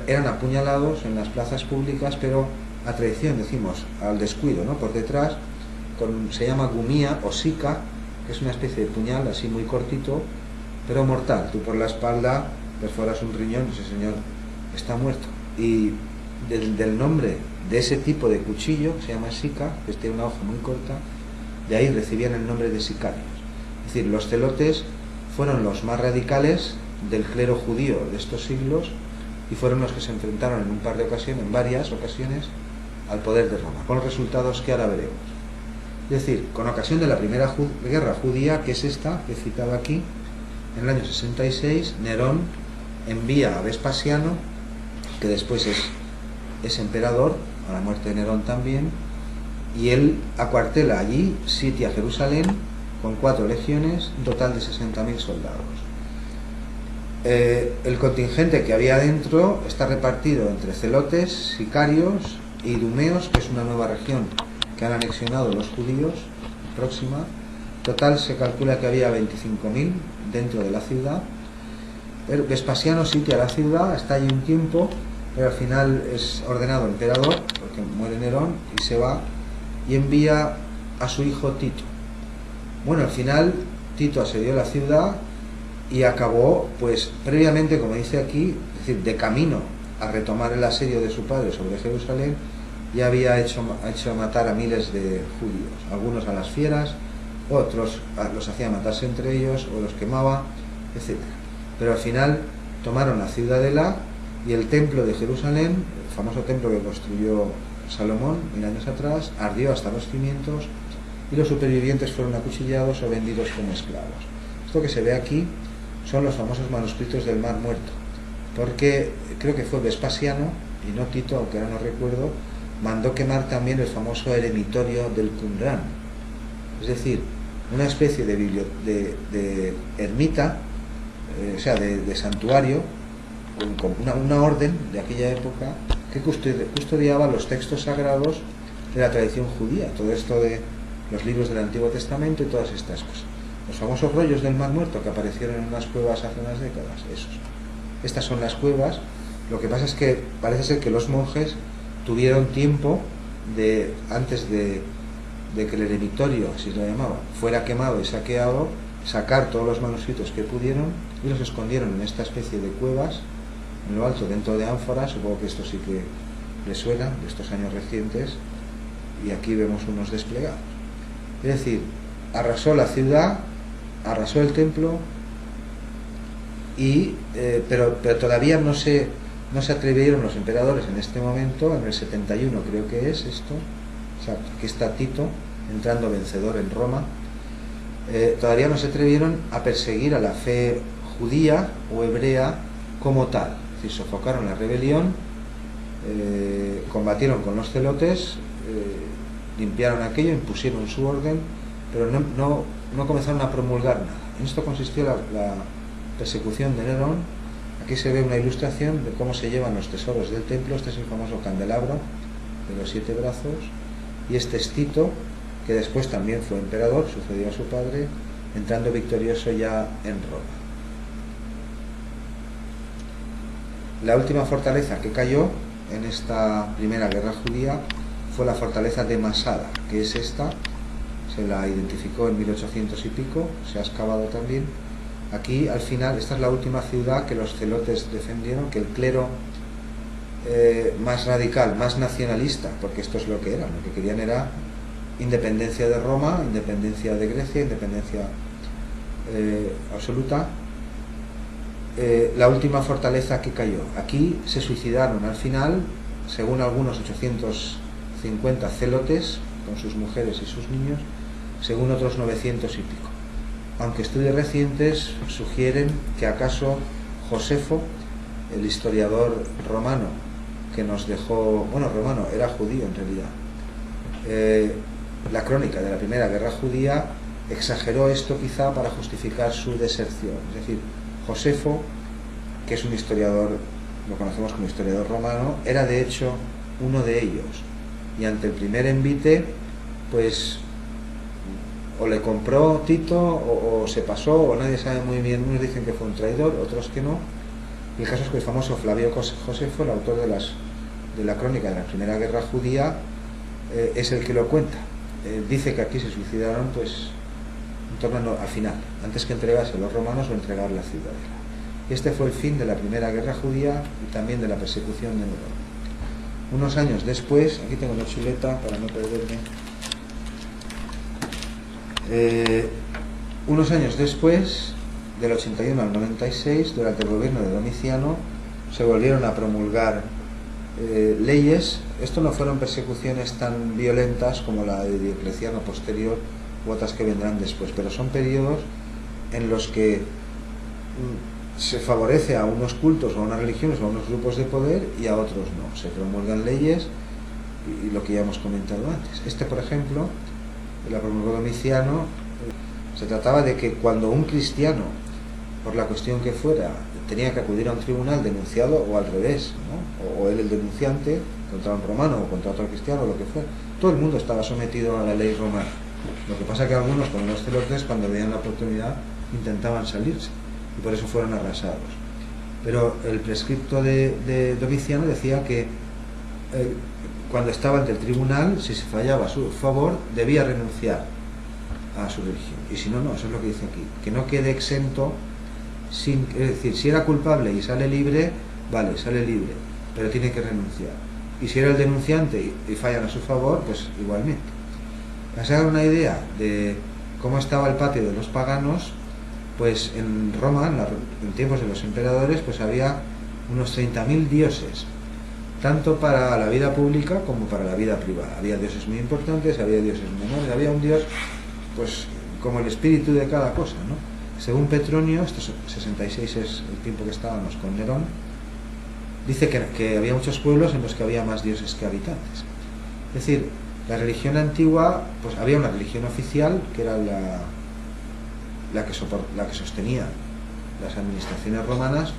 S1: eran apuñalados en las plazas públicas, pero a traición, decimos, al descuido, ¿no? Por detrás, se llama gumía o sica, que es una especie de puñal así muy cortito, pero mortal. Tú por la espalda perforas un riñón y ese señor está muerto. Y del nombre de ese tipo de cuchillo, que se llama sica, que tiene una hoja muy corta, de ahí recibían el nombre de sicarios. Es decir, los celotes fueron los más radicales del clero judío de estos siglos y fueron los que se enfrentaron en varias ocasiones al poder de Roma, con los resultados que ahora veremos. Es decir, con ocasión de la primera guerra judía, que es esta, que he citado aquí, en el año 66, Nerón envía a Vespasiano, que después es emperador, a la muerte de Nerón también, y él acuartela allí, sitia Jerusalén con 4 legiones, un total de 60.000 soldados. El contingente que había dentro está repartido entre celotes, sicarios e idumeos, que es una nueva región que han anexionado los judíos, próxima. Total se calcula que había 25.000 dentro de la ciudad. Vespasiano sitia la ciudad, está allí un tiempo, pero al final es ordenado emperador, porque muere Nerón, y se va, y envía a su hijo Tito. Bueno, al final Tito asedió la ciudad y acabó, pues previamente, como dice aquí, es decir, de camino a retomar el asedio de su padre sobre Jerusalén, ya había hecho matar a miles de judíos, algunos a las fieras, otros los hacía matarse entre ellos, o los quemaba, etc. Pero al final tomaron la ciudadela y el templo de Jerusalén, el famoso templo que construyó Salomón 1000 años atrás, ardió hasta los cimientos y los supervivientes fueron acuchillados o vendidos como esclavos. Esto que se ve aquí son los famosos manuscritos del Mar Muerto, porque creo que fue Vespasiano, y no Tito, aunque ahora no recuerdo, mandó quemar también el famoso eremitorio del Qumran, es decir, una especie de ermita, o sea, de santuario, con una orden de aquella época que custodiaba los textos sagrados de la tradición judía, todo esto de los libros del Antiguo Testamento y todas estas cosas. Los famosos rollos del Mar Muerto que aparecieron en unas cuevas hace unas décadas, esos. Estas son las cuevas. Lo que pasa es que parece ser que los monjes tuvieron tiempo antes de que el eremitorio, así lo llamaban, fuera quemado y saqueado, sacar todos los manuscritos que pudieron y los escondieron en esta especie de cuevas en lo alto, dentro de ánforas. Supongo que esto sí que les suena, de estos años recientes, y aquí vemos unos desplegados. Es decir, arrasó la ciudad, arrasó el templo, pero todavía no se atrevieron los emperadores en este momento, en el 71 creo que es esto, o sea, aquí está Tito entrando vencedor en Roma. Todavía no se atrevieron a perseguir a la fe judía o hebrea como tal, es decir, sofocaron la rebelión, combatieron con los celotes, limpiaron aquello, impusieron su orden, pero no comenzaron a promulgar nada. En esto consistió la persecución de Nerón. Aquí se ve una ilustración de cómo se llevan los tesoros del templo. Este es el famoso candelabro de los 7 brazos, y este es Tito, que después también fue emperador, sucedió a su padre, entrando victorioso ya en Roma. La última fortaleza que cayó en esta primera guerra judía fue la fortaleza de Masada, que es esta. Se la identificó en 1800 y pico, se ha excavado también. Aquí, al final, esta es la última ciudad que los celotes defendieron, que el clero más radical, más nacionalista, porque esto es lo que eran, lo que querían era independencia de Roma, independencia de Grecia, independencia absoluta. La última fortaleza que cayó. Aquí se suicidaron al final, según algunos, 850 celotes con sus mujeres y sus niños, según otros 900 y pico. Aunque estudios recientes sugieren que acaso Josefo, el historiador romano que nos dejó, bueno, romano, era judío en realidad, la crónica de la primera guerra judía, exageró esto quizá para justificar su deserción. Es decir, Josefo, que es un historiador, lo conocemos como historiador romano, era de hecho uno de ellos, y ante el primer envite, pues o le compró Tito o se pasó, o nadie sabe muy bien. Unos dicen que fue un traidor, otros que no, y el caso es que el famoso Flavio Josefo, el autor de la crónica de la primera guerra judía, es el que lo cuenta. Dice que aquí se suicidaron pues en torno al final, antes que entregarse a los romanos o entregar la ciudadela. Y este fue el fin de la primera guerra judía y también de la persecución de Nerón. Unos años después, aquí tengo la chuleta para no perderme, unos años después, del 81 al 96, durante el gobierno de Domiciano, se volvieron a promulgar leyes. Esto no fueron persecuciones tan violentas como la de Diocleciano posterior u otras que vendrán después, pero son periodos en los que se favorece a unos cultos o a unas religiones o a unos grupos de poder y a otros no. Se promulgan leyes y lo que ya hemos comentado antes. Este, por ejemplo, la promulgó Domiciano. Se trataba de que cuando un cristiano, por la cuestión que fuera, tenía que acudir a un tribunal denunciado o al revés, ¿no? O él el denunciante contra un romano o contra otro cristiano o lo que fuera. Todo el mundo estaba sometido a la ley romana. Lo que pasa que algunos, como los celotes, cuando veían la oportunidad intentaban salirse y por eso fueron arrasados. Pero el prescripto de Domiciano decía que cuando estaba ante el tribunal, si se fallaba a su favor, debía renunciar a su religión. Y si no, no, eso es lo que dice aquí, que no quede exento, es decir, si era culpable y sale libre, vale, sale libre, pero tiene que renunciar. Y si era el denunciante y fallan a su favor, pues igualmente. Para se hagan una idea de cómo estaba el patio de los paganos, pues en Roma, en tiempos de los emperadores, pues había unos 30.000 dioses, tanto para la vida pública como para la vida privada. Había dioses muy importantes, había dioses menores, había un dios, pues como el espíritu de cada cosa, ¿no? Según Petronio, estos 66 es el tiempo que estábamos con Nerón, dice que había muchos pueblos en los que había más dioses que habitantes. Es decir, la religión antigua, pues había una religión oficial que era la que sostenía las administraciones romanas,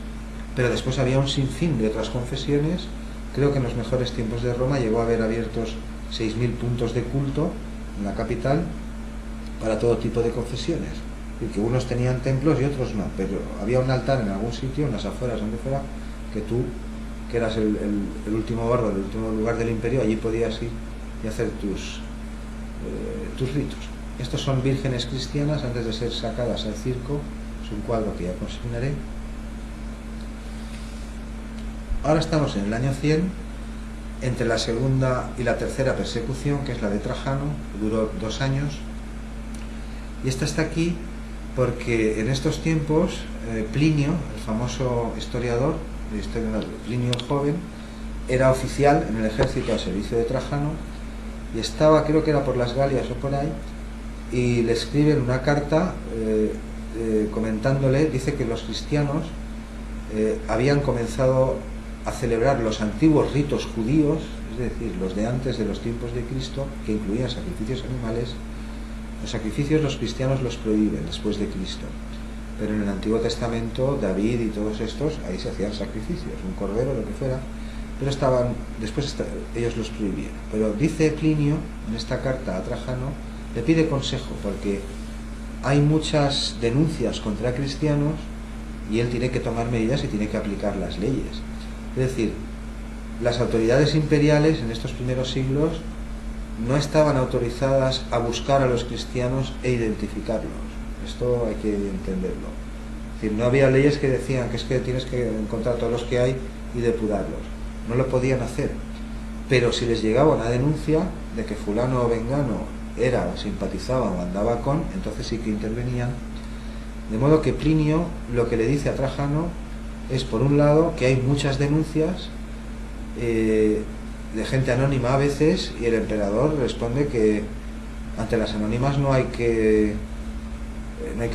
S1: pero después había un sinfín de otras confesiones. Creo que en los mejores tiempos de Roma llegó a haber abiertos 6.000 puntos de culto en la capital para todo tipo de confesiones, y que unos tenían templos y otros no, pero había un altar en algún sitio, en las afueras, donde fuera, que tú, que eras el último barrio, el último lugar del imperio, allí podías ir y hacer tus ritos. Estos son vírgenes cristianas antes de ser sacadas al circo. Es un cuadro que ya consignaré. Ahora estamos en el año 100, entre la segunda y la tercera persecución, que es la de Trajano, que duró 2 años. Y esta está aquí porque en estos tiempos Plinio, el famoso historiador, Plinio el joven, era oficial en el ejército al servicio de Trajano y estaba, creo que era por las Galias o por ahí, y le escriben una carta comentándole, dice que los cristianos habían comenzado a celebrar los antiguos ritos judíos, es decir, los de antes de los tiempos de Cristo, que incluían sacrificios animales. Los sacrificios los cristianos los prohíben después de Cristo, pero en el Antiguo Testamento, David y todos estos, ahí se hacían sacrificios, un cordero, lo que fuera, pero después ellos los prohibieron. Pero dice Plinio, en esta carta a Trajano, le pide consejo, porque hay muchas denuncias contra cristianos y él tiene que tomar medidas y tiene que aplicar las leyes. Es decir, las autoridades imperiales en estos primeros siglos no estaban autorizadas a buscar a los cristianos e identificarlos. Esto hay que entenderlo. Es decir, no había leyes que decían que es que tienes que encontrar todos los que hay y depurarlos. No lo podían hacer. Pero si les llegaba una denuncia de que fulano o vengano era o simpatizaba o andaba con, entonces sí que intervenían. De modo que Plinio lo que le dice a Trajano es, por un lado, que hay muchas denuncias de gente anónima a veces, y el emperador responde que ante las anónimas no hay que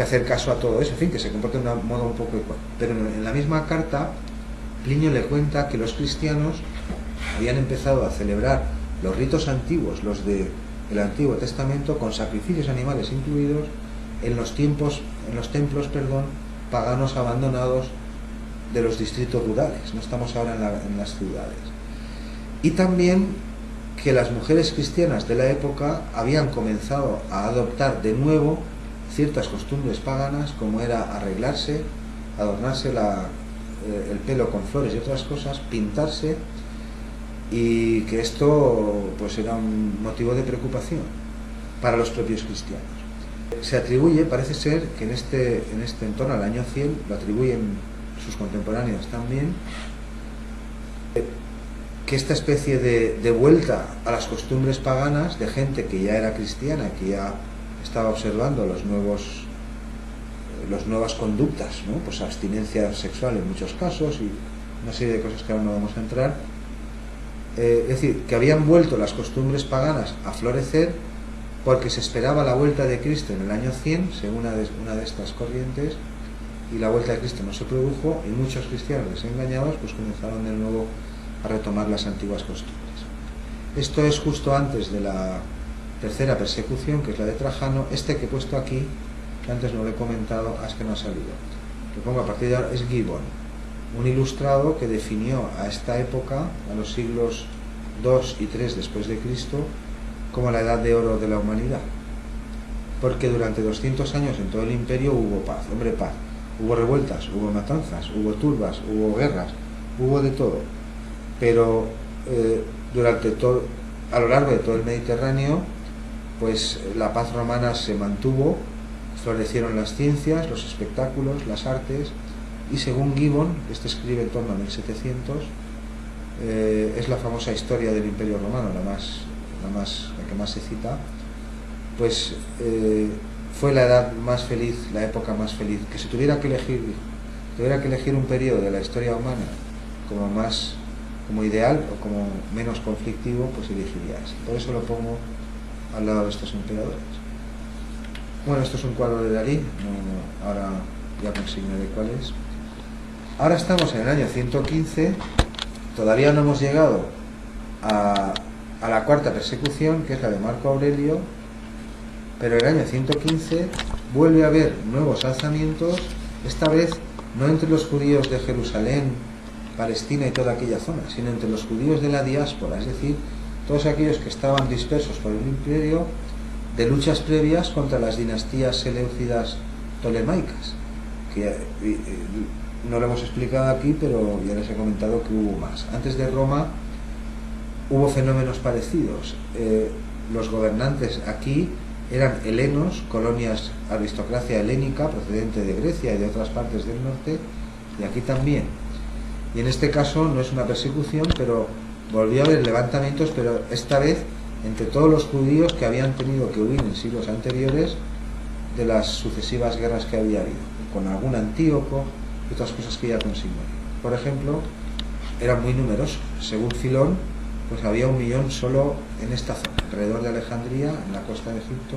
S1: hacer caso a todo eso, en fin, que se comporte de un modo un poco igual. Pero en la misma carta Plinio le cuenta que los cristianos habían empezado a celebrar los ritos antiguos, los del Antiguo Testamento, con sacrificios animales incluidos, en los templos paganos abandonados de los distritos rurales. No estamos ahora en las ciudades. Y también que las mujeres cristianas de la época habían comenzado a adoptar de nuevo ciertas costumbres paganas, como era arreglarse, adornarse el pelo con flores y otras cosas, pintarse, y que esto pues era un motivo de preocupación para los propios cristianos. Se atribuye, parece ser que en este entorno al año 100, lo atribuyen sus contemporáneos también, que esta especie de vuelta a las costumbres paganas de gente que ya era cristiana, que ya estaba observando las nuevas conductas, ¿no? Pues abstinencia sexual en muchos casos y una serie de cosas que ahora no vamos a entrar. Es decir, que habían vuelto las costumbres paganas a florecer porque se esperaba la vuelta de Cristo en el año 100, según una de estas corrientes, y la vuelta de Cristo no se produjo, y muchos cristianos desengañados pues comenzaron de nuevo a retomar las antiguas costumbres. Esto es justo antes de la tercera persecución, que es la de Trajano. Este que he puesto aquí, que antes no lo he comentado, es que no ha salido. Lo pongo a partir de ahora, es Gibbon. un ilustrado que definió a esta época, a los siglos II y III después de Cristo, como la edad de oro de la humanidad. Porque durante 200 años en todo el imperio hubo paz, paz. Hubo revueltas, hubo matanzas, hubo turbas, hubo guerras, hubo de todo. Pero a lo largo de todo el Mediterráneo, pues la paz romana se mantuvo, florecieron las ciencias, los espectáculos, las artes, y según Gibbon, este escribe en torno a 1700, es la famosa historia del Imperio Romano, la que más se cita, pues fue la edad más feliz, la época más feliz. Que si tuviera que elegir un periodo de la historia humana como ideal o como menos conflictivo, pues elegiría ese. Por eso lo pongo al lado de estos emperadores. Bueno, esto es un cuadro de Dalí, ahora ya consignaré cuál es. Ahora estamos en el año 115, todavía no hemos llegado a la cuarta persecución, que es la de Marco Aurelio, pero en el año 115 vuelve a haber nuevos alzamientos, esta vez no entre los judíos de Jerusalén, Palestina y toda aquella zona, sino entre los judíos de la diáspora, es decir, todos aquellos que estaban dispersos por el imperio, de luchas previas contra las dinastías seleucidas tolemaicas, que no lo hemos explicado aquí, pero ya les he comentado que hubo más. Antes de Roma hubo fenómenos parecidos. Los gobernantes aquí eran helenos, colonias, aristocracia helénica procedente de Grecia y de otras partes del norte, y aquí también. Y en este caso no es una persecución, pero volvió a haber levantamientos, pero esta vez entre todos los judíos que habían tenido que huir en siglos anteriores de las sucesivas guerras que había habido, con algún Antíoco y otras cosas que ya consignó. Por ejemplo, era muy numeroso. Según Filón, pues había 1 millón solo en esta zona, alrededor de Alejandría, en la costa de Egipto.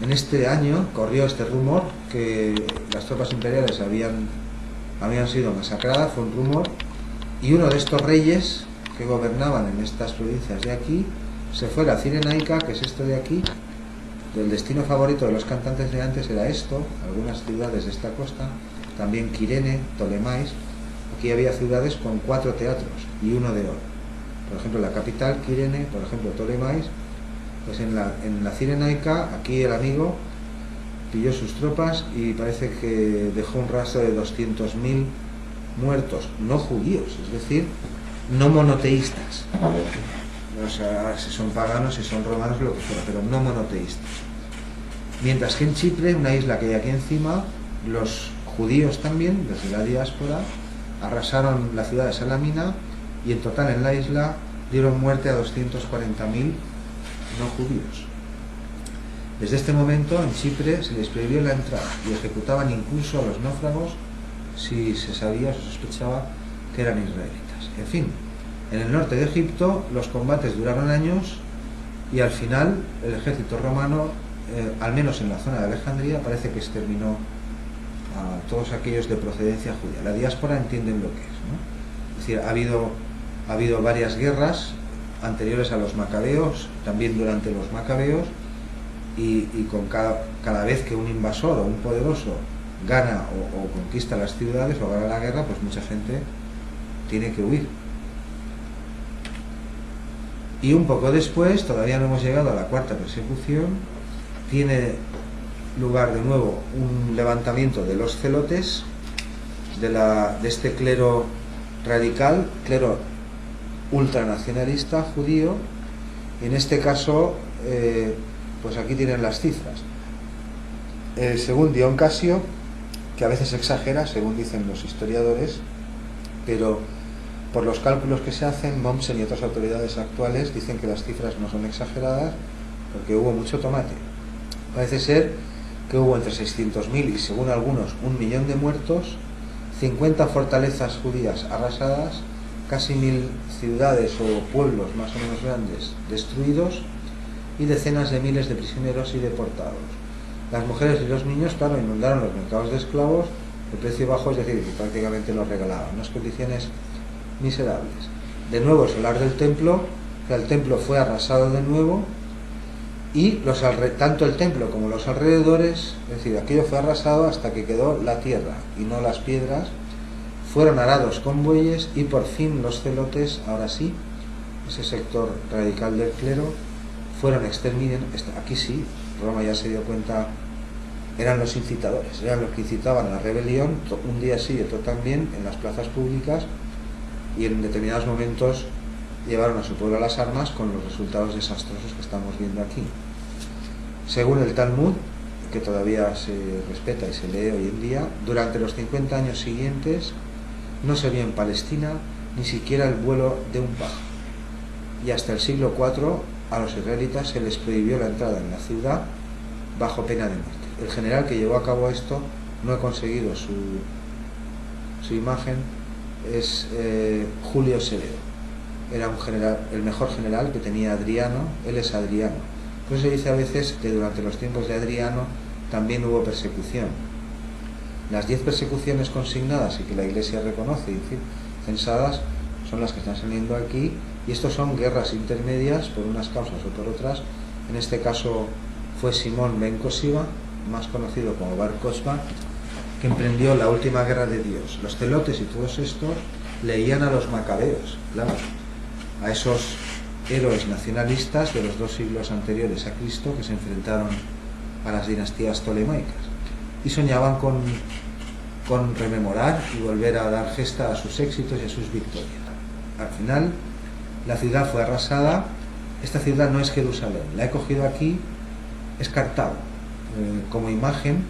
S1: En este año corrió este rumor que las tropas imperiales habían sido masacradas, fue un rumor, y uno de estos reyes que gobernaban en estas provincias de aquí se fue a Cirenaica, que es esto de aquí. El destino favorito de los cantantes de antes era esto, algunas ciudades de esta costa, también Quirene, Ptolemais. Aquí había ciudades con 4 teatros y 1 de oro. Por ejemplo, la capital, Quirene, por ejemplo, Ptolemais, pues en la Cirenaica, aquí el amigo pilló sus tropas y parece que dejó un rastro de 200.000 muertos, no judíos, es decir, no monoteístas. O sea, si son paganos, si son romanos, lo que fuera, pero no monoteístas. Mientras que en Chipre, una isla que hay aquí encima, los judíos también, desde la diáspora, arrasaron la ciudad de Salamina y en total en la isla dieron muerte a 240.000 no judíos. Desde este momento en Chipre se les prohibió la entrada y ejecutaban incluso a los náufragos si se sabía o se sospechaba que eran israelitas. En fin, en el norte de Egipto los combates duraron años y al final el ejército romano, al menos en la zona de Alejandría, parece que exterminó a todos aquellos de procedencia judía. La diáspora entienden lo que es, ¿no? Es decir, ha habido varias guerras anteriores a los macabeos, también durante los macabeos, y con cada vez que un invasor o un poderoso gana o conquista las ciudades o gana la guerra, pues mucha gente tiene que huir. Y un poco después, todavía no hemos llegado a la cuarta persecución, tiene lugar de nuevo un levantamiento de los celotes, de este clero radical, clero ultranacionalista judío. En este caso, pues aquí tienen las cifras. Según Dion Casio, que a veces exagera, según dicen los historiadores, pero por los cálculos que se hacen, Mommsen y otras autoridades actuales dicen que las cifras no son exageradas porque hubo mucho tomate. Parece ser que hubo entre 600.000 y, según algunos, 1 millón de muertos, 50 fortalezas judías arrasadas, casi 1.000 ciudades o pueblos más o menos grandes destruidos y decenas de miles de prisioneros y deportados. Las mujeres y los niños, claro, inundaron los mercados de esclavos de precio bajo, es decir, que prácticamente los regalaban, unas condiciones miserables. De nuevo, el solar del templo, que el templo fue arrasado de nuevo, y tanto el templo como los alrededores, es decir, aquello fue arrasado hasta que quedó la tierra y no las piedras. fueron arados con bueyes y por fin los celotes, ahora sí, ese sector radical del clero, fueron exterminados. Aquí sí, Roma ya se dio cuenta, eran los incitadores, eran los que incitaban a la rebelión, un día sí y otro también, en las plazas públicas, y en determinados momentos llevaron a su pueblo a las armas con los resultados desastrosos que estamos viendo aquí. Según el Talmud, que todavía se respeta y se lee hoy en día, durante los 50 años siguientes no se vio en Palestina ni siquiera el vuelo de un pájaro, y hasta el siglo IV a los israelitas se les prohibió la entrada en la ciudad bajo pena de muerte. El general que llevó a cabo esto, no he conseguido su imagen, es Julio Severo. Era un general, el mejor general que tenía Adriano, él es Adriano. Por eso se dice a veces que durante los tiempos de Adriano también hubo persecución. Las 10 persecuciones consignadas y que la Iglesia reconoce, y censadas, son las que están saliendo aquí, y estos son guerras intermedias por unas causas o por otras. En este caso fue Simón ben Kosiba, más conocido como Bar Kokhba, que emprendió la última guerra de Dios. Los celotes y todos estos leían a los macabeos, claro, a esos héroes nacionalistas de los 2 siglos anteriores a Cristo que se enfrentaron a las dinastías ptolemaicas y soñaban con rememorar y volver a dar gesta a sus éxitos y a sus victorias. Al final la ciudad fue arrasada. Esta ciudad no es Jerusalén, la he cogido aquí, es Cartago, como imagen,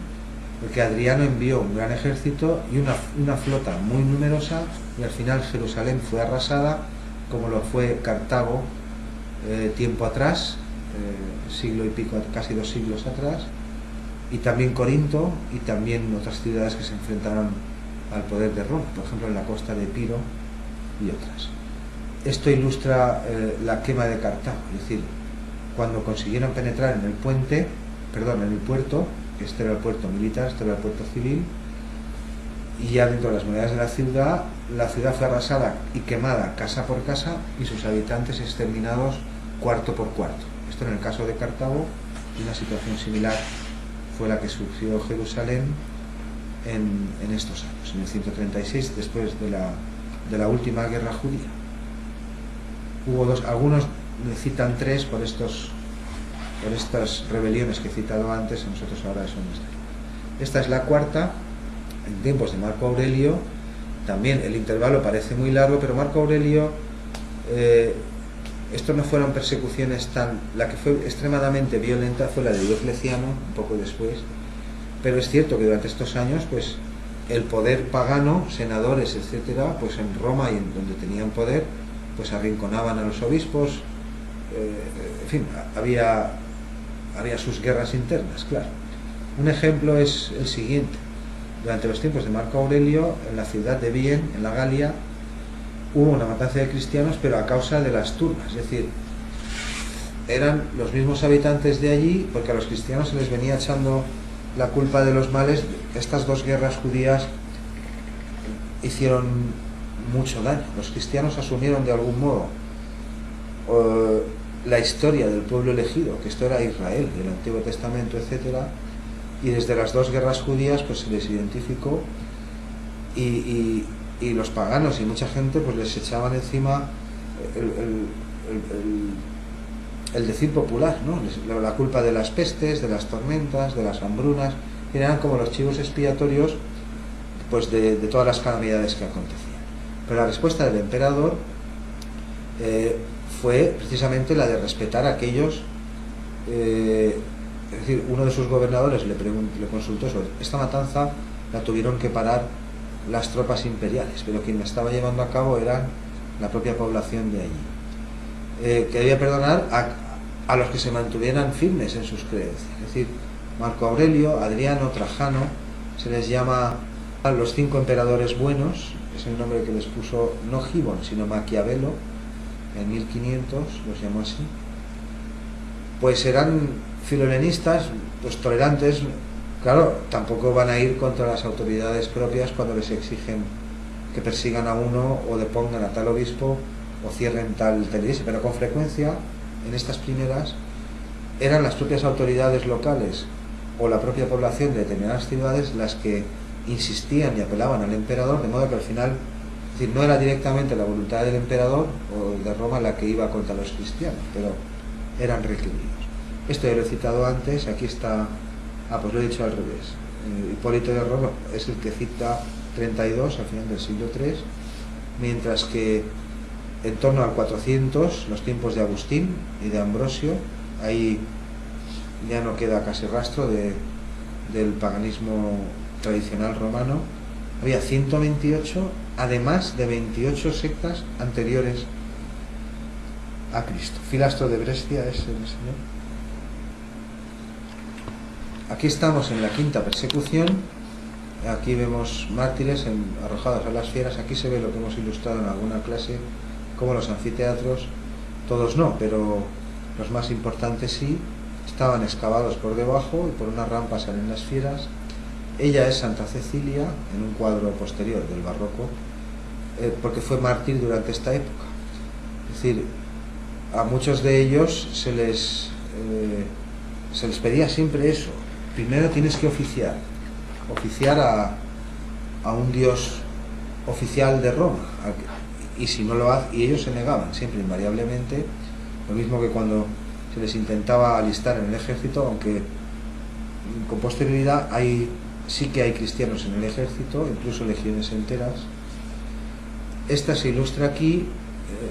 S1: porque Adriano envió un gran ejército y una flota muy numerosa, y al final Jerusalén fue arrasada, como lo fue Cartago tiempo atrás, siglo y pico, casi 2 siglos atrás, y también Corinto, y también otras ciudades que se enfrentaron al poder de Roma, por ejemplo en la costa de Epiro y otras. Esto ilustra la quema de Cartago, es decir, cuando consiguieron penetrar en el puerto, que este era el puerto militar, este era el puerto civil, y ya dentro de las murallas de la ciudad fue arrasada y quemada casa por casa, y sus habitantes exterminados cuarto por cuarto. Esto en el caso de Cartago, y una situación similar fue la que sufrió Jerusalén en estos años, en el 136, después de la última guerra judía. Hubo 2, algunos citan 3 por estas rebeliones que he citado antes, nosotros ahora eso no está. Esta es la cuarta, en tiempos de Marco Aurelio. También el intervalo parece muy largo, pero Marco Aurelio, esto no fueron persecuciones la que fue extremadamente violenta fue la de Diocleciano, un poco después, pero es cierto que durante estos años, pues, el poder pagano, senadores, etcétera, pues en Roma y en donde tenían poder, pues arrinconaban a los obispos, en fin, había sus guerras internas, claro. Un ejemplo es el siguiente. Durante los tiempos de Marco Aurelio, en la ciudad de Vienne, en la Galia, hubo una matanza de cristianos, pero a causa de las turbas, es decir, eran los mismos habitantes de allí, porque a los cristianos se les venía echando la culpa de los males. Estas 2 guerras judías hicieron mucho daño. Los cristianos asumieron de algún modo la historia del pueblo elegido, que esto era Israel, del Antiguo Testamento, etcétera, y desde las 2 guerras judías pues se les identificó, y los paganos y mucha gente pues les echaban encima el decir popular, ¿no? La culpa de las pestes, de las tormentas, de las hambrunas, que eran como los chivos expiatorios pues de todas las calamidades que acontecían. Pero la respuesta del emperador fue precisamente la de respetar a aquellos, es decir, uno de sus gobernadores le consultó sobre esta matanza, la tuvieron que parar las tropas imperiales, pero quien la estaba llevando a cabo era la propia población de allí, que debía perdonar a los que se mantuvieran firmes en sus creencias. Es decir, Marco Aurelio, Adriano, Trajano, se les llama a los 5 emperadores buenos, es el nombre que les puso no Gibón, sino Maquiavelo, en 1500 los llamó así. Pues eran filolenistas, pues tolerantes. Claro, tampoco van a ir contra las autoridades propias cuando les exigen que persigan a uno o depongan a tal obispo o cierren tal iglesia, pero con frecuencia en estas primeras eran las propias autoridades locales o la propia población de determinadas ciudades las que insistían y apelaban al emperador, de modo que al final, es decir, no era directamente la voluntad del emperador o de Roma la que iba contra los cristianos, pero eran requeridos. Esto ya lo he citado antes, aquí está, pues lo he dicho al revés. Hipólito de Roma es el que cita 32 al final del siglo III, mientras que en torno al 400, los tiempos de Agustín y de Ambrosio, ahí ya no queda casi rastro del paganismo tradicional romano, había 128, además de 28 sectas anteriores a Cristo. Filastro de Brescia es el señor. Aquí estamos en la quinta persecución. Aquí vemos mártires arrojados a las fieras. Aquí se ve lo que hemos ilustrado en alguna clase, como los anfiteatros, todos no, pero los más importantes sí, estaban excavados por debajo y por una rampa salen las fieras. Ella es Santa Cecilia, en un cuadro posterior del barroco, porque fue mártir durante esta época. Es decir, a muchos de ellos se les pedía siempre eso: primero tienes que oficiar a un dios oficial de Roma, y si no lo hace, y ellos se negaban siempre invariablemente, lo mismo que cuando se les intentaba alistar en el ejército, aunque con posterioridad sí que hay cristianos en el ejército, incluso legiones enteras. Esta se ilustra aquí.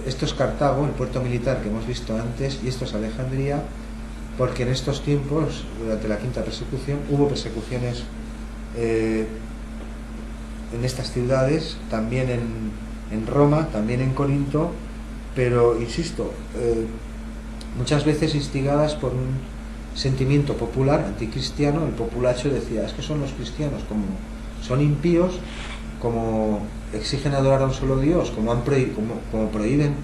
S1: Esto es Cartago, el puerto militar que hemos visto antes, y esto es Alejandría, porque en estos tiempos, durante la quinta persecución, hubo persecuciones en estas ciudades, también en Roma, también en Corinto, pero insisto, muchas veces instigadas por un sentimiento popular anticristiano. El populacho decía: es que son los cristianos, como son impíos, como exigen adorar a un solo Dios, como prohíben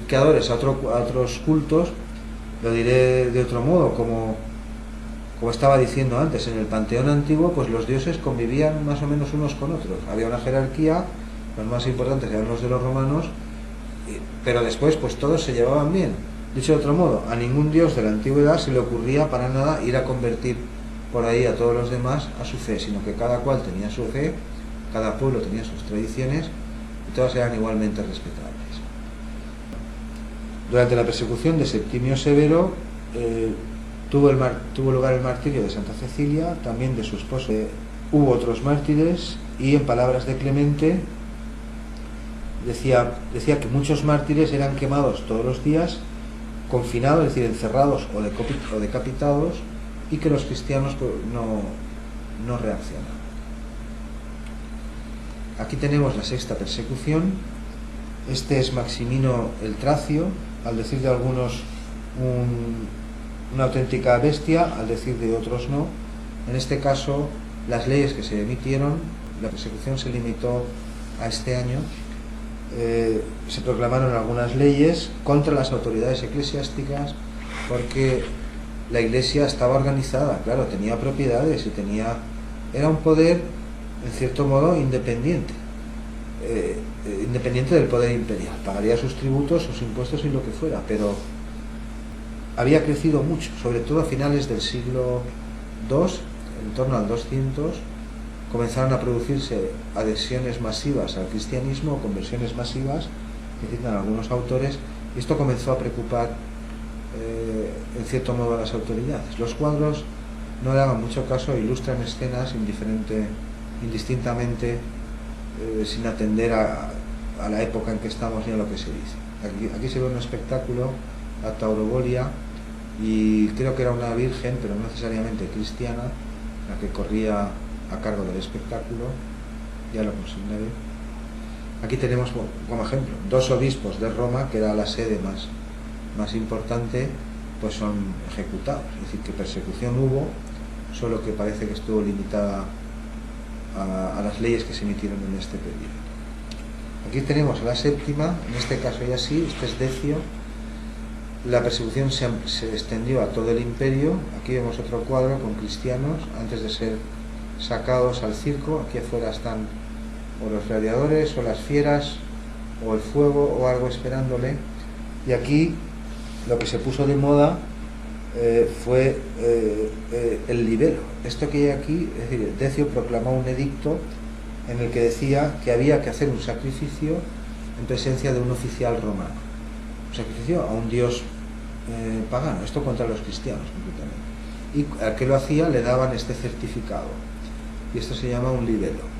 S1: que adores a otros cultos. Lo diré de otro modo, como estaba diciendo antes, en el panteón antiguo, pues los dioses convivían más o menos unos con otros. Había una jerarquía, los más importantes eran los de los romanos, pero después pues todos se llevaban bien. Dicho de otro modo, a ningún dios de la antigüedad se le ocurría para nada ir a convertir por ahí a todos los demás a su fe, sino que cada cual tenía su fe, cada pueblo tenía sus tradiciones y todas eran igualmente respetables. Durante la persecución de Septimio Severo tuvo lugar el martirio de Santa Cecilia, también de su esposo. Hubo otros mártires, y en palabras de Clemente decía que muchos mártires eran quemados todos los días, confinados, es decir, encerrados o decapitados, y que los cristianos pues, no reaccionaban. Aquí tenemos la sexta persecución. Este es Maximino el Tracio, al decir de algunos una auténtica bestia, al decir de otros no. En este caso, las leyes que se emitieron, la persecución se limitó a este año. Se proclamaron algunas leyes contra las autoridades eclesiásticas, porque la Iglesia estaba organizada, claro, tenía propiedades y era un poder, en cierto modo, independiente del poder imperial. Pagaría sus tributos, sus impuestos y lo que fuera, pero había crecido mucho, sobre todo a finales del siglo II, en torno al 200, comenzaron a producirse adhesiones masivas al cristianismo, conversiones masivas, que citan algunos autores, y esto comenzó a preocupar en cierto modo a las autoridades. Los cuadros no le daban mucho caso, ilustran escenas indistintamente, sin atender a la época en que estamos ni a lo que se dice. Aquí se ve un espectáculo, la taurobolia, y creo que era una virgen, pero no necesariamente cristiana, la que corría a cargo del espectáculo. Ya lo consignaré. Aquí tenemos como ejemplo 2 obispos de Roma, que era la sede más importante, pues son ejecutados. Es decir, que persecución hubo, solo que parece que estuvo limitada a las leyes que se emitieron en este periodo. Aquí tenemos a la séptima, en este caso ya sí, este es Decio. La persecución se extendió a todo el imperio. Aquí vemos otro cuadro con cristianos antes de ser sacados al circo. Aquí afuera están o los gladiadores o las fieras o el fuego o algo esperándole. Y aquí lo que se puso de moda fue el libelo. Esto que hay aquí, es decir, Decio proclamó un edicto en el que decía que había que hacer un sacrificio en presencia de un oficial romano, un sacrificio a un dios pagano, esto contra los cristianos concretamente, y al que lo hacía le daban este certificado, y esto se llama un libelo.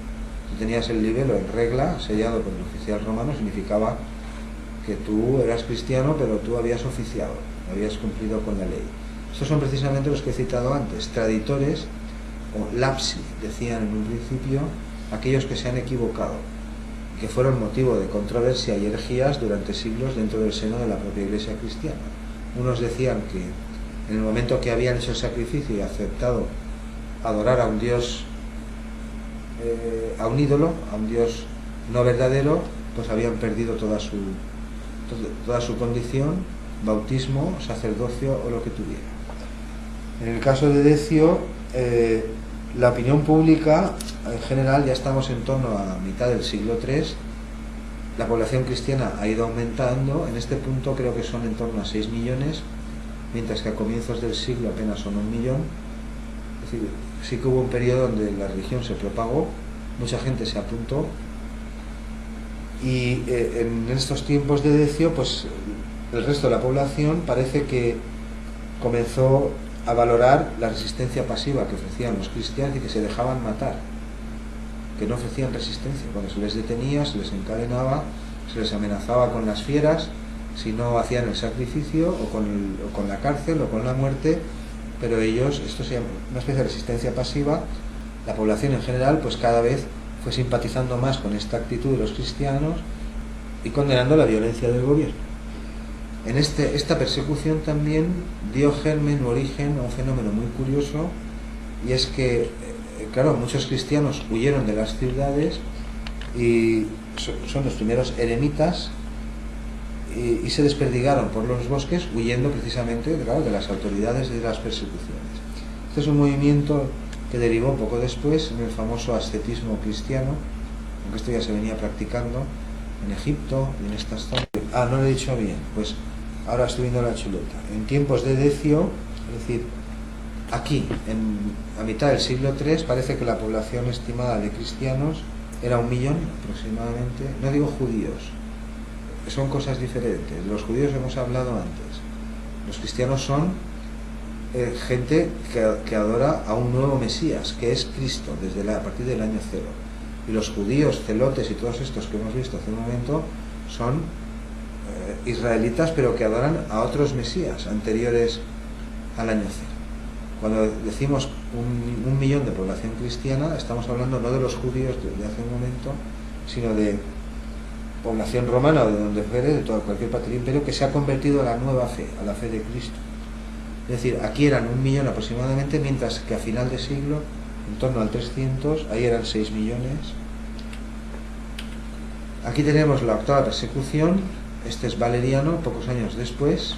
S1: Si tenías el libelo en regla, sellado por el oficial romano, significaba que tú eras cristiano, pero tú habías oficiado, habías cumplido con la ley. Estos son precisamente los que he citado antes, traditores o lapsi, decían en un principio, aquellos que se han equivocado, que fueron motivo de controversia y herejías durante siglos dentro del seno de la propia Iglesia cristiana. Unos decían que en el momento que habían hecho el sacrificio y aceptado adorar a un dios, a un ídolo, a un dios no verdadero, pues habían perdido toda su condición, bautismo, sacerdocio o lo que tuviera. En el caso de Decio, la opinión pública en general, ya estamos en torno a mitad del siglo III, la población cristiana ha ido aumentando, en este punto creo que son en torno a 6 millones, mientras que a comienzos del siglo apenas son 1 millón. Es decir, sí que hubo un periodo donde la religión se propagó, mucha gente se apuntó, y en estos tiempos de Decio, pues el resto de la población parece que comenzó a valorar la resistencia pasiva que ofrecían los cristianos y que se dejaban matar, que no ofrecían resistencia. Cuando se les detenía, se les encadenaba, se les amenazaba con las fieras si no hacían el sacrificio, o con la cárcel o con la muerte, pero ellos, esto se llama una especie de resistencia pasiva. La población en general pues cada vez fue simpatizando más con esta actitud de los cristianos y condenando la violencia del gobierno. En esta persecución también dio germen, origen a un fenómeno muy curioso, y es que, claro, muchos cristianos huyeron de las ciudades y son los primeros eremitas, y se desperdigaron por los bosques huyendo precisamente, claro, de las autoridades y de las persecuciones. Este es un movimiento que derivó poco después en el famoso ascetismo cristiano, aunque esto ya se venía practicando en Egipto y en estas zonas. No lo he dicho bien, pues ahora estoy viendo la chuleta. En tiempos de Decio, es decir, aquí, a mitad del siglo III, parece que la población estimada de cristianos era 1 millón aproximadamente. No digo judíos, son cosas diferentes. De los judíos hemos hablado antes. Los cristianos son gente que adora a un nuevo Mesías, que es Cristo, a partir del año 0. Y los judíos, celotes y todos estos que hemos visto hace un momento son israelitas, pero que adoran a otros Mesías anteriores al año 0. Cuando decimos 1 millón de población cristiana, estamos hablando no de los judíos de hace un momento, sino de población romana o de donde fuere, de cualquier parte del imperio, que se ha convertido a la nueva fe, a la fe de Cristo. Es decir, aquí eran 1 millón aproximadamente, mientras que a final de siglo, en torno al 300, ahí eran 6 millones. Aquí tenemos la octava persecución. Este es Valeriano, pocos años después.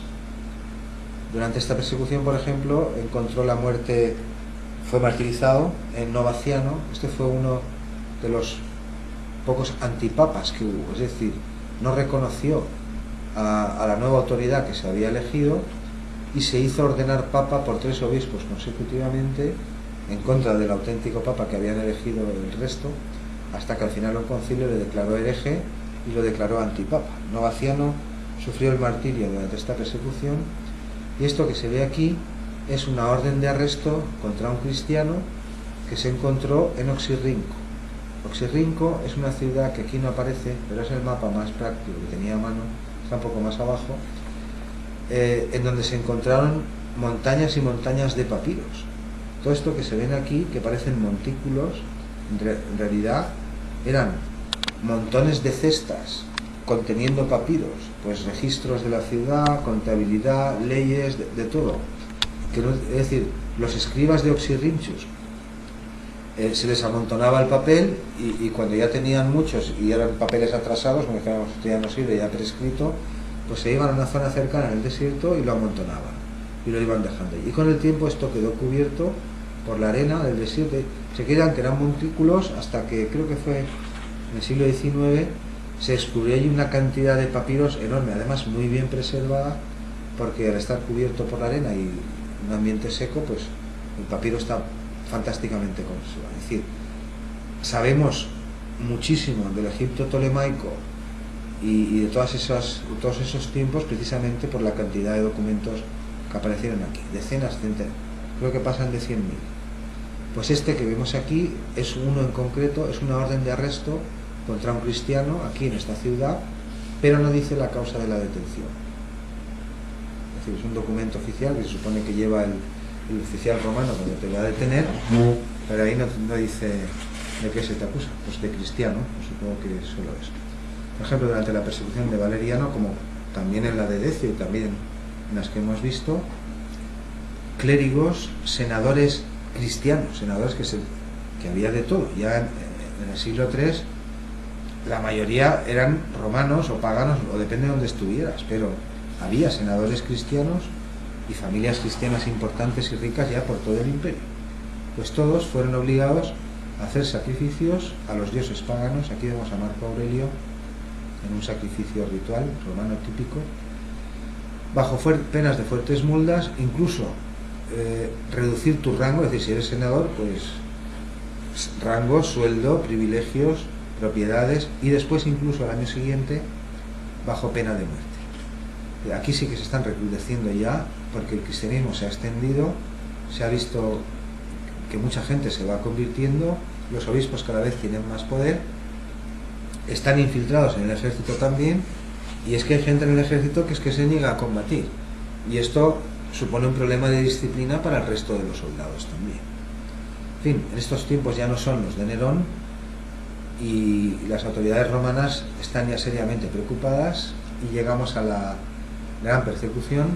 S1: Durante esta persecución, por ejemplo, encontró la muerte, fue martirizado en Novaciano. Este fue uno de los pocos antipapas que hubo, es decir, no reconoció a la nueva autoridad que se había elegido y se hizo ordenar papa por 3 obispos consecutivamente en contra del auténtico papa que habían elegido el resto, hasta que al final un concilio le declaró hereje y lo declaró antipapa. Novaciano sufrió el martirio durante esta persecución, y esto que se ve aquí es una orden de arresto contra un cristiano que se encontró en Oxirrinco. Oxirrinco es una ciudad que aquí no aparece, pero es el mapa más práctico que tenía a mano, está un poco más abajo, en donde se encontraron montañas y montañas de papiros. Todo esto que se ven aquí, que parecen montículos, en realidad eran montones de cestas conteniendo papiros, pues registros de la ciudad, contabilidad, leyes, de todo. Es decir, los escribas de Oxirrinchus se les amontonaba el papel, y cuando ya tenían muchos y eran papeles atrasados, como decíamos, esto ya no sirve, ya prescrito, pues se iban a una zona cercana en el desierto y lo amontonaban y lo iban dejando. Y con el tiempo esto quedó cubierto por la arena del desierto. Se quedan que eran montículos hasta que creo que fue en el siglo XIX se descubrió allí una cantidad de papiros enorme, además muy bien preservada, porque al estar cubierto por la arena y un ambiente seco, pues el papiro está fantásticamente conservado. Es decir, sabemos muchísimo del Egipto tolemaico y de todos esos tiempos precisamente por la cantidad de documentos que aparecieron aquí, decenas, centenas, creo que pasan de 100.000. Pues este que vemos aquí es uno en concreto, es una orden de arresto contra un cristiano aquí en esta ciudad, pero no dice la causa de la detención. Es decir, es un documento oficial que se supone que lleva el oficial romano cuando te va a detener, pero ahí no dice de qué se te acusa, pues de cristiano, pues supongo que solo eso. Por ejemplo, durante la persecución de Valeriano, como también en la de Decio y también en las que hemos visto, clérigos, senadores cristianos, senadores que había de todo. Ya en el siglo III la mayoría eran romanos o paganos, o depende de donde estuvieras, pero había senadores cristianos y familias cristianas importantes y ricas ya por todo el imperio. Pues todos fueron obligados a hacer sacrificios a los dioses paganos. Aquí vemos a Marco Aurelio en un sacrificio ritual romano típico, bajo penas de fuertes multas, incluso reducir tu rango, es decir, si eres senador, pues rango, sueldo, privilegios, propiedades, y después incluso al año siguiente bajo pena de muerte. Aquí sí que se están recrudeciendo ya, porque el cristianismo se ha extendido, se ha visto que mucha gente se va convirtiendo, los obispos cada vez tienen más poder, están infiltrados en el ejército también, y es que hay gente en el ejército que es que se niega a combatir, y esto supone un problema de disciplina para el resto de los soldados también. En fin, en estos tiempos ya no son los de Nerón, y las autoridades romanas están ya seriamente preocupadas, y llegamos a la gran persecución,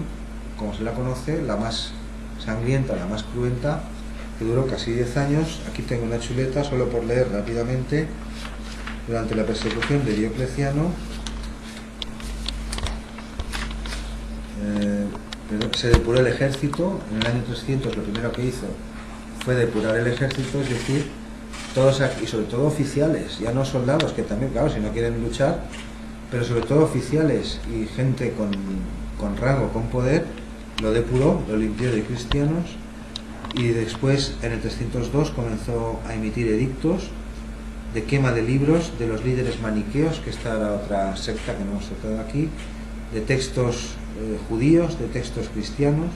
S1: como se la conoce, la más sangrienta, la más cruenta, que duró casi 10 años. Aquí tengo una chuleta solo por leer rápidamente. Durante la persecución de Diocleciano se depuró el ejército. En el año 300 lo primero que hizo fue depurar el ejército, es decir, todos aquí, y sobre todo oficiales, ya no soldados, que también, claro, si no quieren luchar, pero sobre todo oficiales y gente con rango, con poder, lo depuró, lo limpió de cristianos, y después en el 302 comenzó a emitir edictos de quema de libros de los líderes maniqueos, que esta era otra secta que no hemos tratado aquí, de textos judíos, de textos cristianos.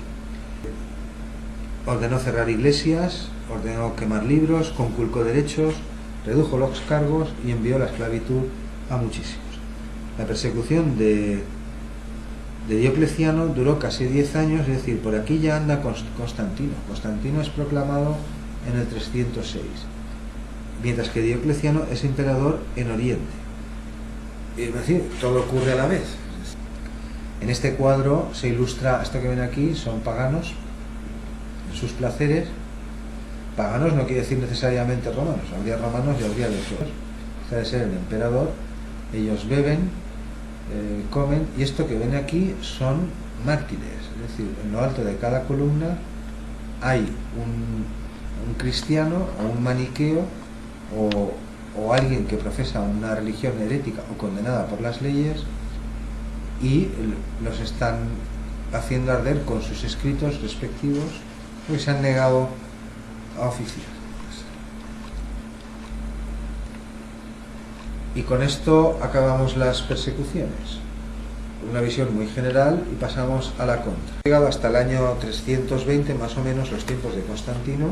S1: Ordenó cerrar iglesias, ordenó quemar libros, conculcó derechos, redujo los cargos y envió la esclavitud a muchísimos. La persecución de Diocleciano duró casi 10 años, es decir, por aquí ya anda Constantino. Constantino es proclamado en el 306, mientras que Diocleciano es emperador en Oriente. Es decir, todo ocurre a la vez. En este cuadro se ilustra, esto que ven aquí son paganos, en sus placeres. Paganos no quiere decir necesariamente romanos, habría romanos y habría de otros. Este debe ser el emperador, ellos beben, comen, y esto que ven aquí son mártires, es decir, en lo alto de cada columna hay un cristiano o un maniqueo o alguien que profesa una religión herética o condenada por las leyes, y los están haciendo arder con sus escritos respectivos porque se han negado a oficiar. Y con esto acabamos las persecuciones, una visión muy general, y pasamos a la contra. Llegado hasta el año 320 más o menos, los tiempos de Constantino,